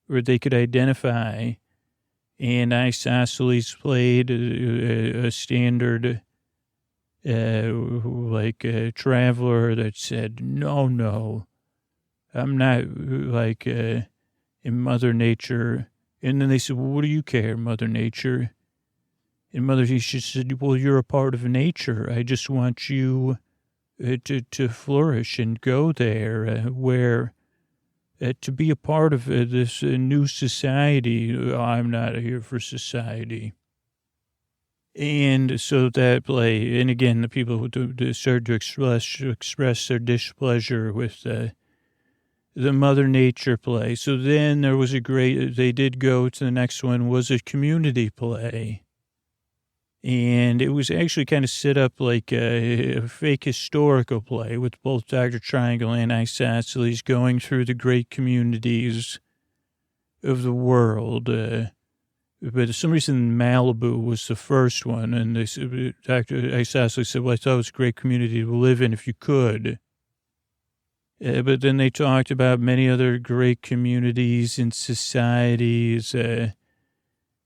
they could identify. And Isosceles played a standard, traveler that said, no, I'm not in Mother Nature. And then they said, well, what do you care, Mother Nature? And Mother Nature said, well, you're a part of nature. I just want you to flourish and go there where to be a part of this new society. I'm not here for society. And so that play, and again, the people who started to express their displeasure with the Mother Nature play. So then there was they did go to the next one, was a community play. And it was actually kind of set up like a fake historical play with both Dr. Triangle and Isosceles going through the great communities of the world. But for some reason, Malibu was the first one. And Dr. Isosceles said, well, I thought it was a great community to live in if you could. But then they talked about many other great communities and societies,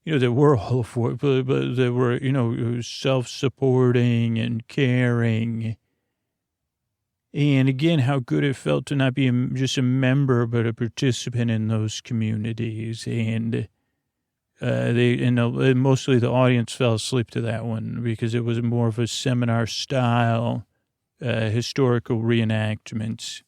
that were all for, but that were, self-supporting and caring. And again, how good it felt to not be just a member, but a participant in those communities. And mostly the audience fell asleep to that one because it was more of a seminar style, historical reenactments.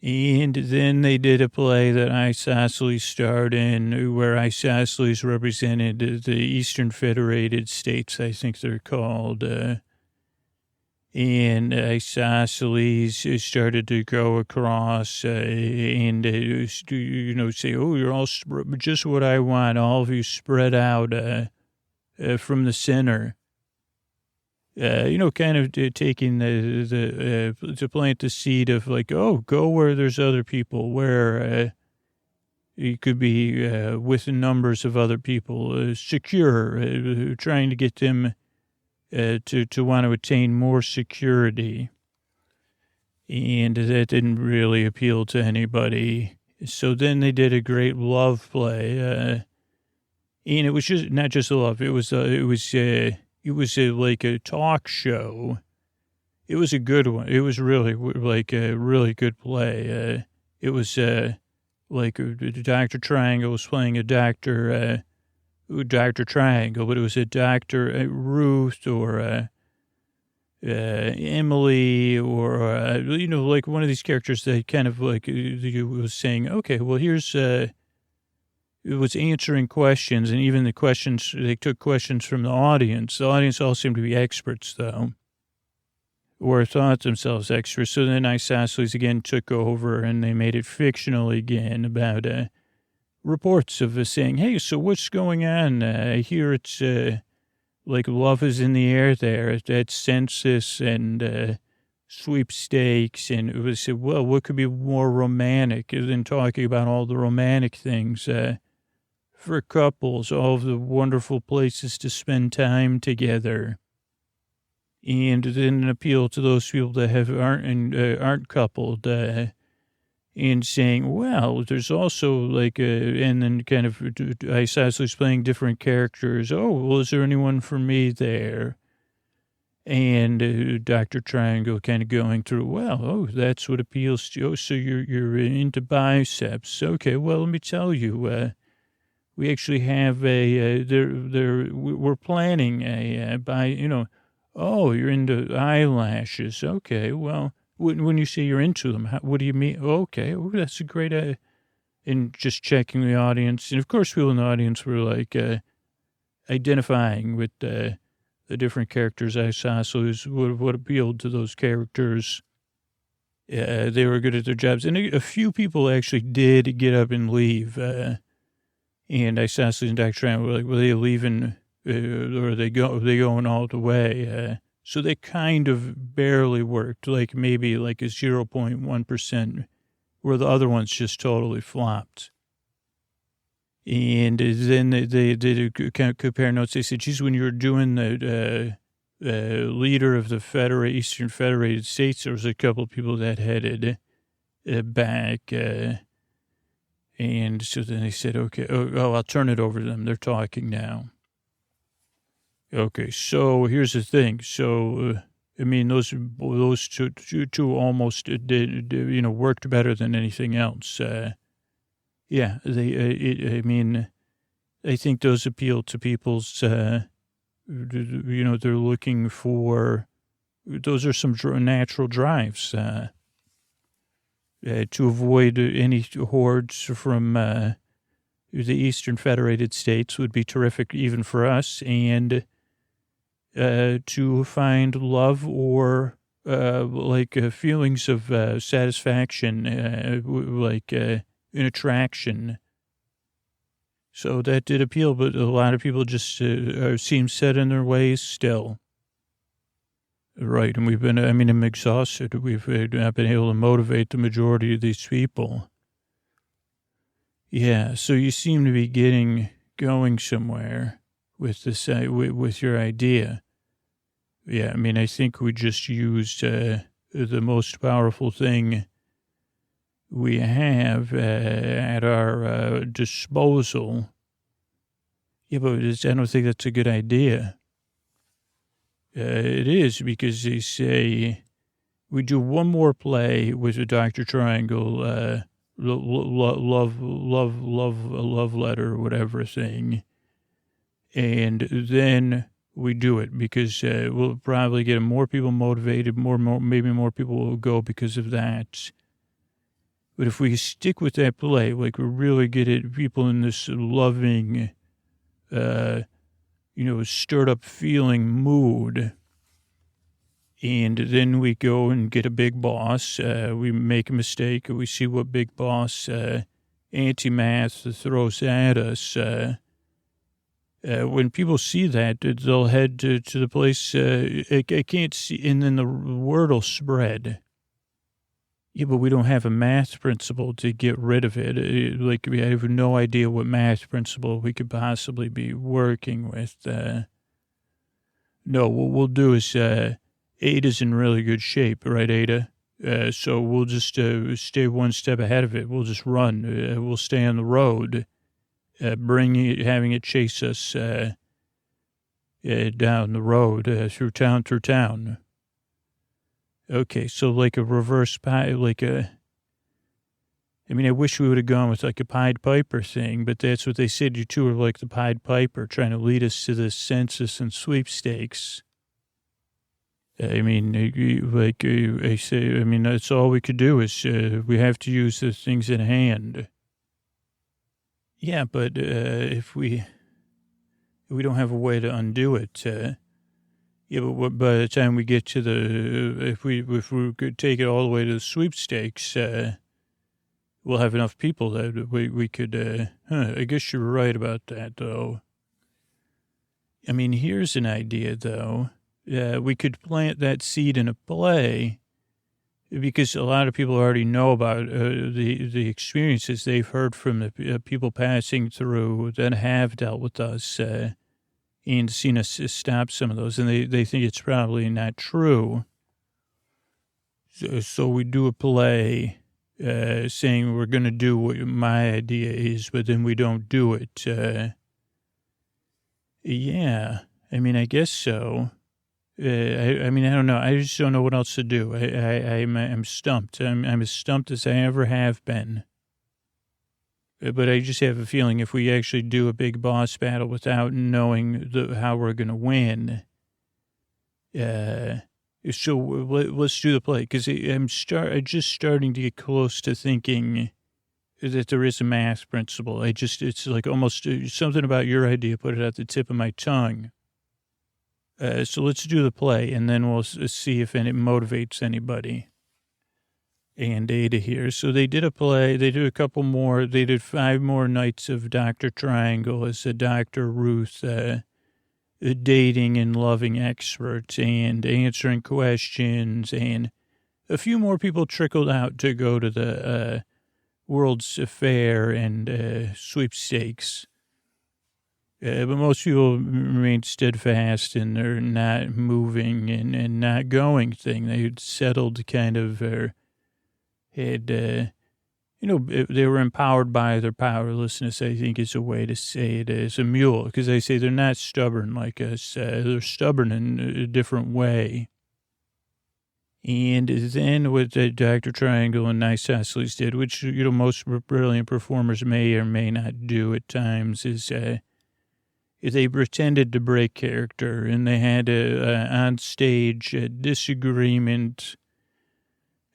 And then they did a play that Isosceles starred in where Isosceles represented the Eastern Federated States, I think they're called. And Isosceles started to go across and, say, oh, you're all just what I want. All of you spread out from the center. Kind of taking to plant the seed of like, go where there's other people, where you could be with numbers of other people, secure, trying to get them to want to attain more security. And that didn't really appeal to anybody. So then they did a great love play. And it was just not just a love. It was like a talk show. It was a good one. It was really like a really good play. It was like Dr. Triangle was playing a Dr. Triangle, but it was a Dr. Ruth or Emily or, like one of these characters that kind of like was saying, okay, well, here's it was answering questions, and even the questions, they took questions from the audience. The audience all seemed to be experts, though, or thought themselves experts. So then Isosceles again took over, and they made it fictional again about reports of saying, hey, so what's going on? I hear it's like love is in the air there at Census and sweepstakes. And it was, well, what could be more romantic than talking about all the romantic things for couples, all of the wonderful places to spend time together. And then an appeal to those people that aren't coupled, and saying, well, there's also like, and then kind of Isosceles playing different characters. Oh, well, is there anyone for me there? And Dr. Triangle kind of going through, well, that's what appeals to you. Oh, so you're into biceps. Okay, well, let me tell you, we actually have we're planning you're into eyelashes. Okay, well, when you say you're into them, what do you mean? Okay, well, that's a great, and just checking the audience. And of course, people in the audience were like, identifying with the different characters I saw. So what appealed to those characters. They were good at their jobs. And a few people actually did get up and leave. And Isosceles and Dr. Tran were like, well, they leaving or they going all the way. So they kind of barely worked, like maybe like a 0.1%, where the other ones just totally flopped. And then they did kind of compare notes. They said, geez, when you were doing the leader of the Eastern Federated States, there was a couple of people that headed back. And so then they said, okay, I'll turn it over to them. They're talking now. Okay, so here's the thing. So, I mean, those two almost did, worked better than anything else. Yeah, I think those appeal to people's, they're looking for, those are some natural drives to avoid any hordes from the Eastern Federated States would be terrific even for us, and to find love or feelings of satisfaction, an attraction. So that did appeal, but a lot of people just seem set in their ways still. Right, and I'm exhausted. We've not been able to motivate the majority of these people. Yeah, so you seem to be going somewhere with this, with your idea. Yeah, I think we just used the most powerful thing we have at our disposal. Yeah, but I don't think that's a good idea. It is, because they say we do one more play with a Dr. Triangle, love letter, whatever thing. And then we do it because we'll probably get more people motivated, maybe more people will go because of that. But if we stick with that play, like we really get it, people in this loving, stirred up feeling mood, and then we go and get a big boss. We make a mistake. We see what big boss anti-math throws at us. When people see that, they'll head to the place. I can't see, and then the word will spread. Yeah, but we don't have a math principle to get rid of it. I have no idea what math principle we could possibly be working with. No, what we'll do is Ada's in really good shape, right, Ada? So we'll just stay one step ahead of it. We'll just run. We'll stay on the road, having it chase us down the road, through town. Okay, so like a reverse pie, I wish we would have gone with like a Pied Piper thing, but that's what they said. You two are like the Pied Piper, trying to lead us to the census and sweepstakes. I say, that's all we could do is we have to use the things in hand. Yeah, but if we don't have a way to undo it, yeah, but by the time we get to if we could take it all the way to the sweepstakes, we'll have enough people that we could, I guess you're right about that, though. Here's an idea, though. We could plant that seed in a play, because a lot of people already know about the experiences they've heard from the people passing through that have dealt with us, and seen us stop some of those, and they think it's probably not true. So we do a play saying we're going to do what my idea is, but then we don't do it. Yeah, I guess so. I don't know. I just don't know what else to do. I'm stumped. I'm as stumped as I ever have been. But I just have a feeling if we actually do a big boss battle without knowing how we're going to win, so let's do the play. Because I'm just starting to get close to thinking that there is a math principle. It's like almost something about your idea, put it at the tip of my tongue. So let's do the play, and then we'll see if it motivates anybody. And Ada here. So they did a play. They did a couple more. They did 5 more nights of Dr. Triangle as a Dr. Ruth dating and loving experts and answering questions, and a few more people trickled out to go to the World's Fair and sweepstakes. But most people remained steadfast in their not moving and not going thing. They had settled kind of, they were empowered by their powerlessness, I think is a way to say it, as a mule, because they say they're not stubborn like us. They're stubborn in a different way. And then what Dr. Triangle and Isosceles did, which, most brilliant performers may or may not do at times, is they pretended to break character, and they had on stage a disagreement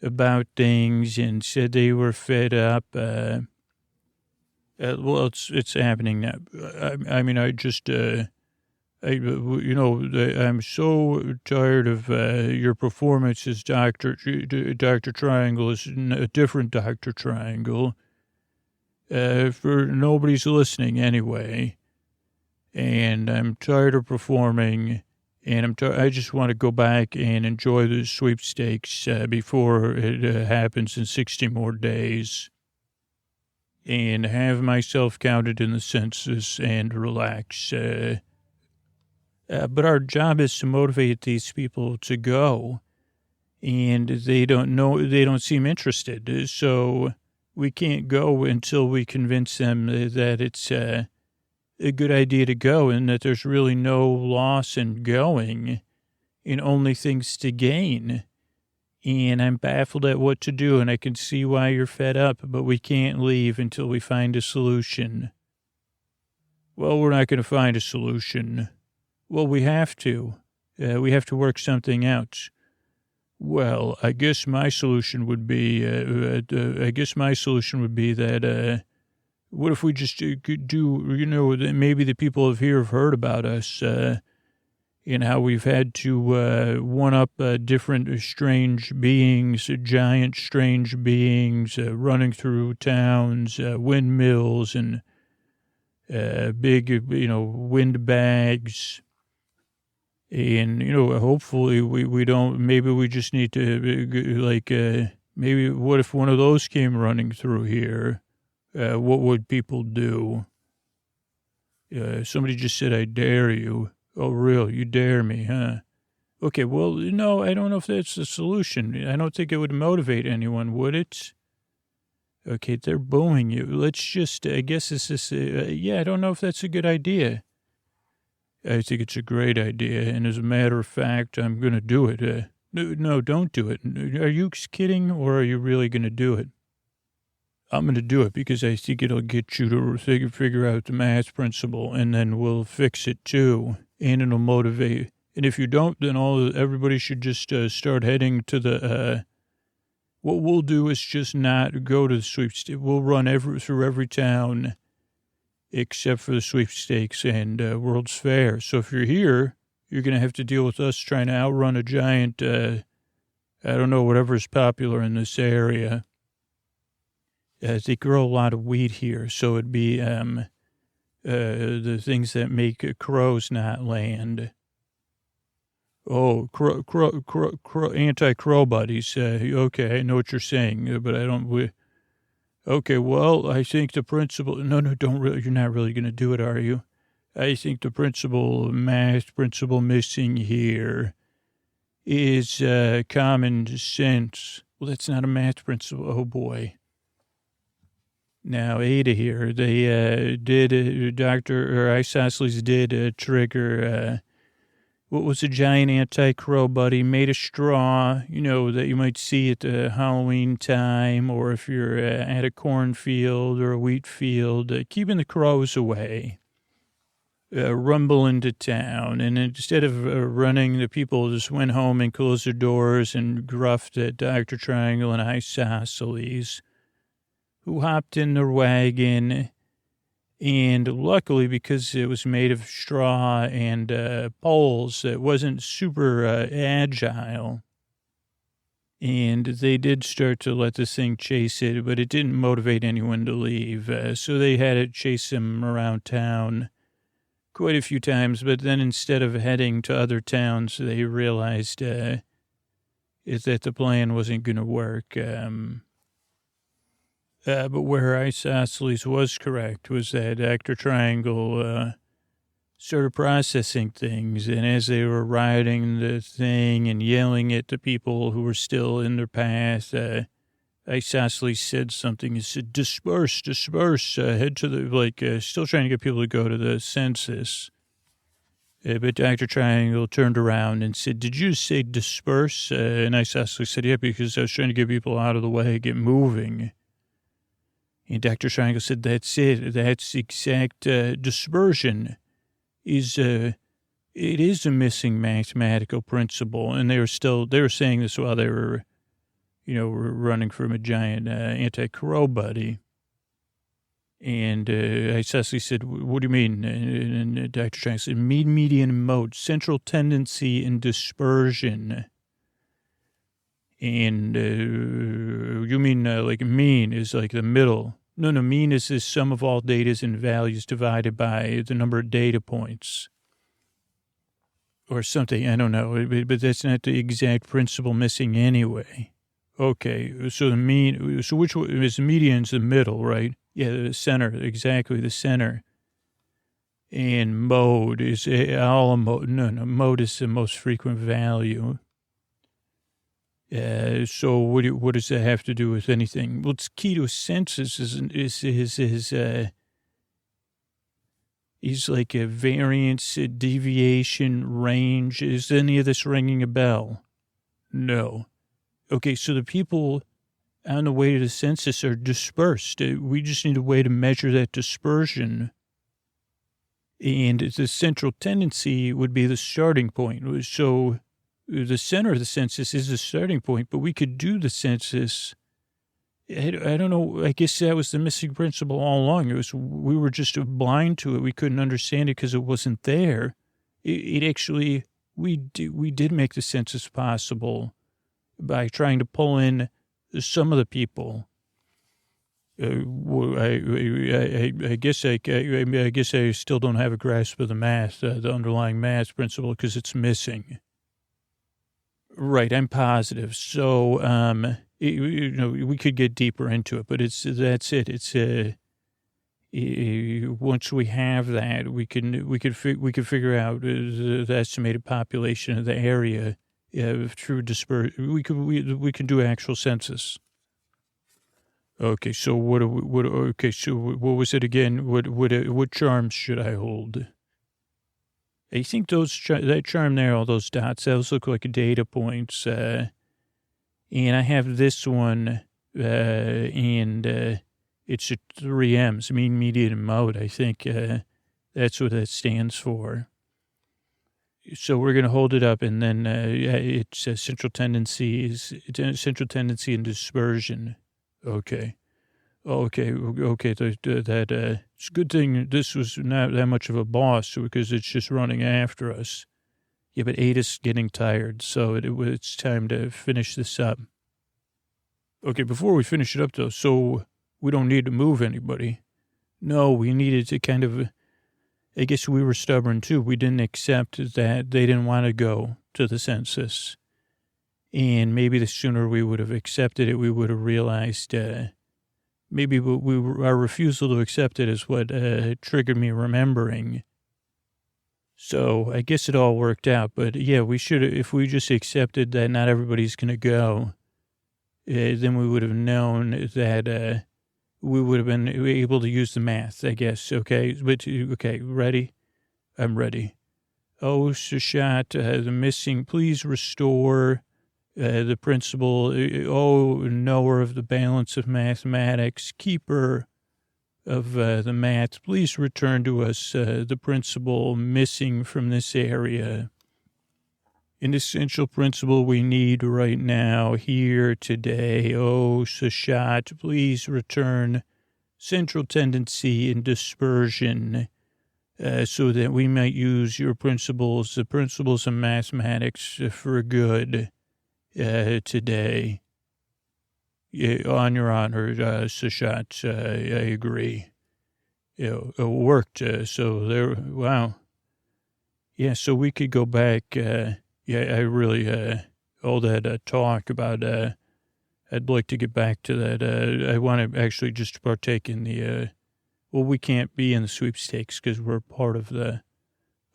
about things and said they were fed up. Well, it's happening now. I'm so tired of your performances, Dr. Triangle is a different Dr. Triangle. For nobody's listening anyway. And I'm tired of performing, and I just want to go back and enjoy the sweepstakes before it happens in 60 more days, and have myself counted in the census and relax. But our job is to motivate these people to go, and they don't seem interested. So we can't go until we convince them that it's a good idea to go, and that there's really no loss in going and only things to gain. And I'm baffled at what to do, and I can see why you're fed up, but we can't leave until we find a solution. Well, we're not going to find a solution. Well, we have to. We have to work something out. Well, I guess my solution would be, that, what if we just could do, maybe the people of here have heard about us, and how we've had to one-up different strange beings, giant strange beings running through towns, windmills and big, wind bags. And, hopefully we don't, maybe we just need to, maybe what if one of those came running through here? What would people do? Somebody just said, I dare you. Oh, real? You dare me, huh? Okay, well, no, I don't know if that's the solution. I don't think it would motivate anyone, would it? Okay, they're booing you. Let's just, I guess this is, I don't know if that's a good idea. I think it's a great idea, and as a matter of fact, I'm going to do it. No, don't do it. Are you kidding, or are you really going to do it? I'm going to do it because I think it'll get you to figure out the math principle, and then we'll fix it too, and it'll motivate. And if you don't, then everybody should just start heading to the. What we'll do is just not go to the sweepstakes. We'll run through every town, except for the sweepstakes and World's Fair. So if you're here, you're going to have to deal with us trying to outrun a giant. Whatever's popular in this area. They grow a lot of wheat here, so it'd be the things that make crows not land. Oh, anti-crow buddies. Okay, I know what you're saying, but I don't. Okay, well, I think the principle. No, don't really. You're not really going to do it, are you? I think the math principle missing here is common sense. Well, that's not a math principle. Oh boy. Now, Ada here, they Dr. Isosceles did trigger, what was a giant anti-crow buddy made of straw, that you might see at the Halloween time, or if you're at a cornfield or a wheat field, keeping the crows away, rumble into town. And instead of running, the people just went home and closed their doors and gruffed at Dr. Triangle and Isosceles, who hopped in their wagon, and luckily, because it was made of straw and poles, it wasn't super agile, and they did start to let this thing chase it, but it didn't motivate anyone to leave, so they had it chase them around town quite a few times, but then instead of heading to other towns, they realized that the plan wasn't going to work. But where Isosceles was correct was that Dr. Triangle started processing things, and as they were riding the thing and yelling at the people who were still in their path, Isosceles said something. He said, disperse, head to the, still trying to get people to go to the census. But Dr. Triangle turned around and said, did you say disperse? And Isosceles said, yeah, because I was trying to get people out of the way, get moving. And Dr. Triangle said, that's it. That's exact dispersion. It is a missing mathematical principle. And they were saying this while they were, running from a giant anti-crow buddy. And Isosceles said, what do you mean? And Dr. Triangle said, mean, median, and mode, central tendency, and dispersion. And you mean mean is like the middle. No, mean is the sum of all datas and values divided by the number of data points. Or something, I don't know. But that's not the exact principle missing anyway. Okay, so the mean, so which one is the median's the middle, right? Yeah, the center, exactly, the center. And mode is all mode. No, mode is the most frequent value. So what does that have to do with anything? Well, it's key to a census is like a variance, a deviation, range. Is any of this ringing a bell? No. Okay, so the people on the way to the census are dispersed. We just need a way to measure that dispersion. And the central tendency would be the starting point. So the center of the census is the starting point, but we could do the census. I don't know. I guess that was the missing principle all along. We were just blind to it. We couldn't understand it because it wasn't there. It actually, we did make the census possible by trying to pull in some of the people. I guess I still don't have a grasp of the math, the underlying math principle, because it's missing. Right, I'm positive. So, we could get deeper into it, but that's it. It's once we have that, we could figure out the estimated population of the area through dispersion. We can do actual census. Okay, so what was it again? What charms should I hold? I think that charm there, all those dots, those look like data points. And I have this one, and it's a 3 M's, mean, median, and mode. I think that's what that stands for. So we're going to hold it up, and then it's central tendency and dispersion. Okay. That it's a good thing this was not that much of a boss because it's just running after us. Yeah, but Ada's getting tired, so it's time to finish this up. Okay, before we finish it up, though, so we don't need to move anybody. No, we needed to kind of, I guess we were stubborn, too. We didn't accept that they didn't want to go to the census. And maybe the sooner we would have accepted it, we would have realized maybe our refusal to accept it is what triggered me remembering. So I guess it all worked out. But, yeah, we should have, if we just accepted that not everybody's going to go, then we would have known that we would have been able to use the math, I guess. Okay, ready? I'm ready. Oh, Sashat, the missing, please restore the principle. Oh, knower of the balance of mathematics, keeper of the math, please return to us the principle missing from this area. An essential principle we need right now, here, today. Oh, Sashat, please return central tendency and dispersion so that we might use your principles, the principles of mathematics for good today. On your honor, Sashat, I agree. It worked. So there, wow. Yeah, so we could go back. I really, all that talk about, I'd like to get back to that. I want to actually just partake in the, well, we can't be in the sweepstakes because we're part of the,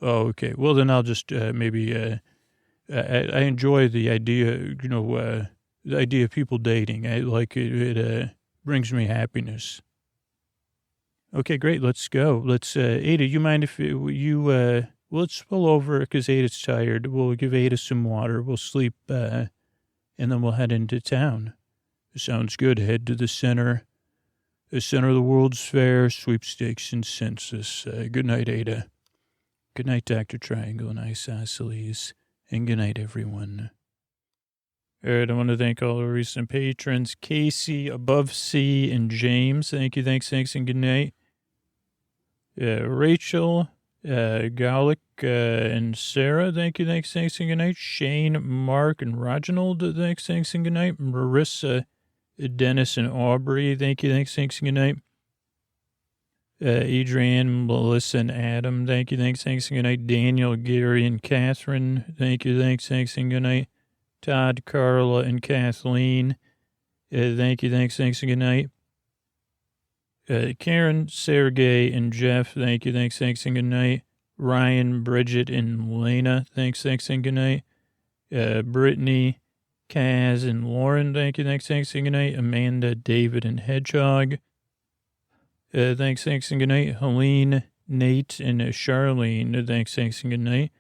oh, okay. Well, then I'll just maybe, I enjoy the idea, the idea of people dating. I like it. It brings me happiness. Okay, great. Let's go. Let's, Ada, you mind if let's pull over because Ada's tired. We'll give Ada some water. We'll sleep, and then we'll head into town. Sounds good. Head to the center of the World's Fair, sweepstakes and census. Good night, Ada. Good night, Dr. Triangle and Isosceles. And good night, everyone. All right, I want to thank all our recent patrons, Casey, Above Sea, and James. Thank you, thanks, and good night. Rachel, Garlic, and Sarah, thank you, thanks, and good night. Shane, Mark, and Reginald, thanks, and good night. Marissa, Dennis, and Aubrey, thank you, thanks, and good night. Adrienne, Melissa, and Adam, thank you, thanks, and good night. Daniel, Gary, and Catherine, thank you, thanks, and good night. Todd, Carla, and Kathleen, thank you, thanks, and good night. Karen, Sergey, and Jeff, thank you, thanks, and good night. Ryan, Bridget, and Lena, thanks, and good night. Brittany, Kaz, and Lauren, thank you, thanks, and good night. Amanda, David, and Hedgehog, thanks, and good night. Helene, Nate, and Charlene, thanks, and good night.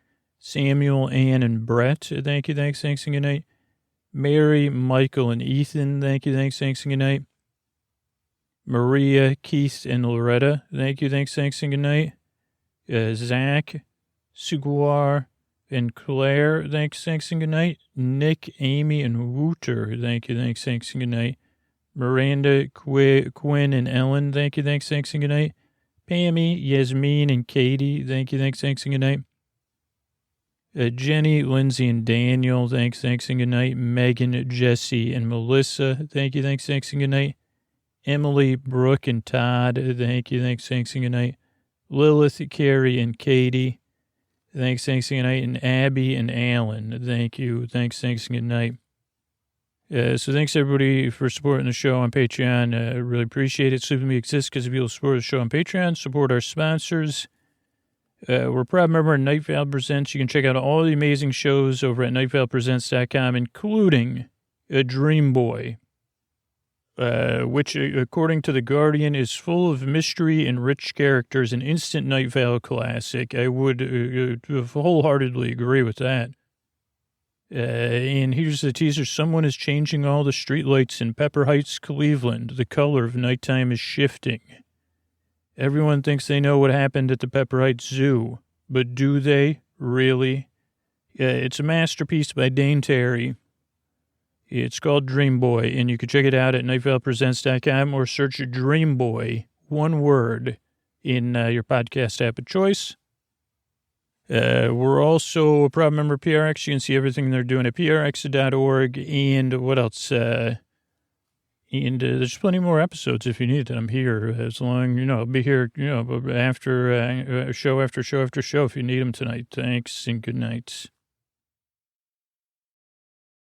Samuel, Ann, and Brett, thank you, thanks, and good night. Mary, Michael, and Ethan, thank you, thanks, and good night. Maria, Keith, and Loretta, thank you, thanks, and good night. Zach, Suguar, and Claire, thanks, and good night. Nick, Amy, and Wooter, thank you, thanks, and good night. Miranda, Quinn, and Ellen, thank you, thanks, and good night. Pammy, Yasmin, and Katie, thank you, thanks, and good night. Jenny, Lindsay, and Daniel, thanks, and good night. Megan, Jesse, and Melissa, thank you, thanks, and good night. Emily, Brooke, and Todd, thank you, thanks, and good night. Lilith, Carrie, and Katie, thanks, and good night. And Abby and Alan, thank you, thanks, and good night. So thanks, everybody, for supporting the show on Patreon. I really appreciate it. Sleep With Me exists because of people who support the show on Patreon, support our sponsors. We're a proud member of Night Vale Presents. You can check out all the amazing shows over at nightvalepresents.com, including A Dream Boy, which, according to The Guardian, is full of mystery and rich characters, an instant Night Vale classic. I would wholeheartedly agree with that. And here's the teaser. Someone is changing all the streetlights in Pepper Heights, Cleveland. The color of nighttime is shifting. Everyone thinks they know what happened at the Pepper Heights Zoo, but do they really? It's a masterpiece by Dane Terry. It's called Dream Boy, and you can check it out at nightvalepresents.com or search Dream Boy, one word, in your podcast app of choice. We're also a proud member of PRX. You can see everything they're doing at prx.org. And what else? And there's plenty more episodes if you need it. I'm here as long, I'll be here, after show after show after show if you need them tonight. Thanks and good night.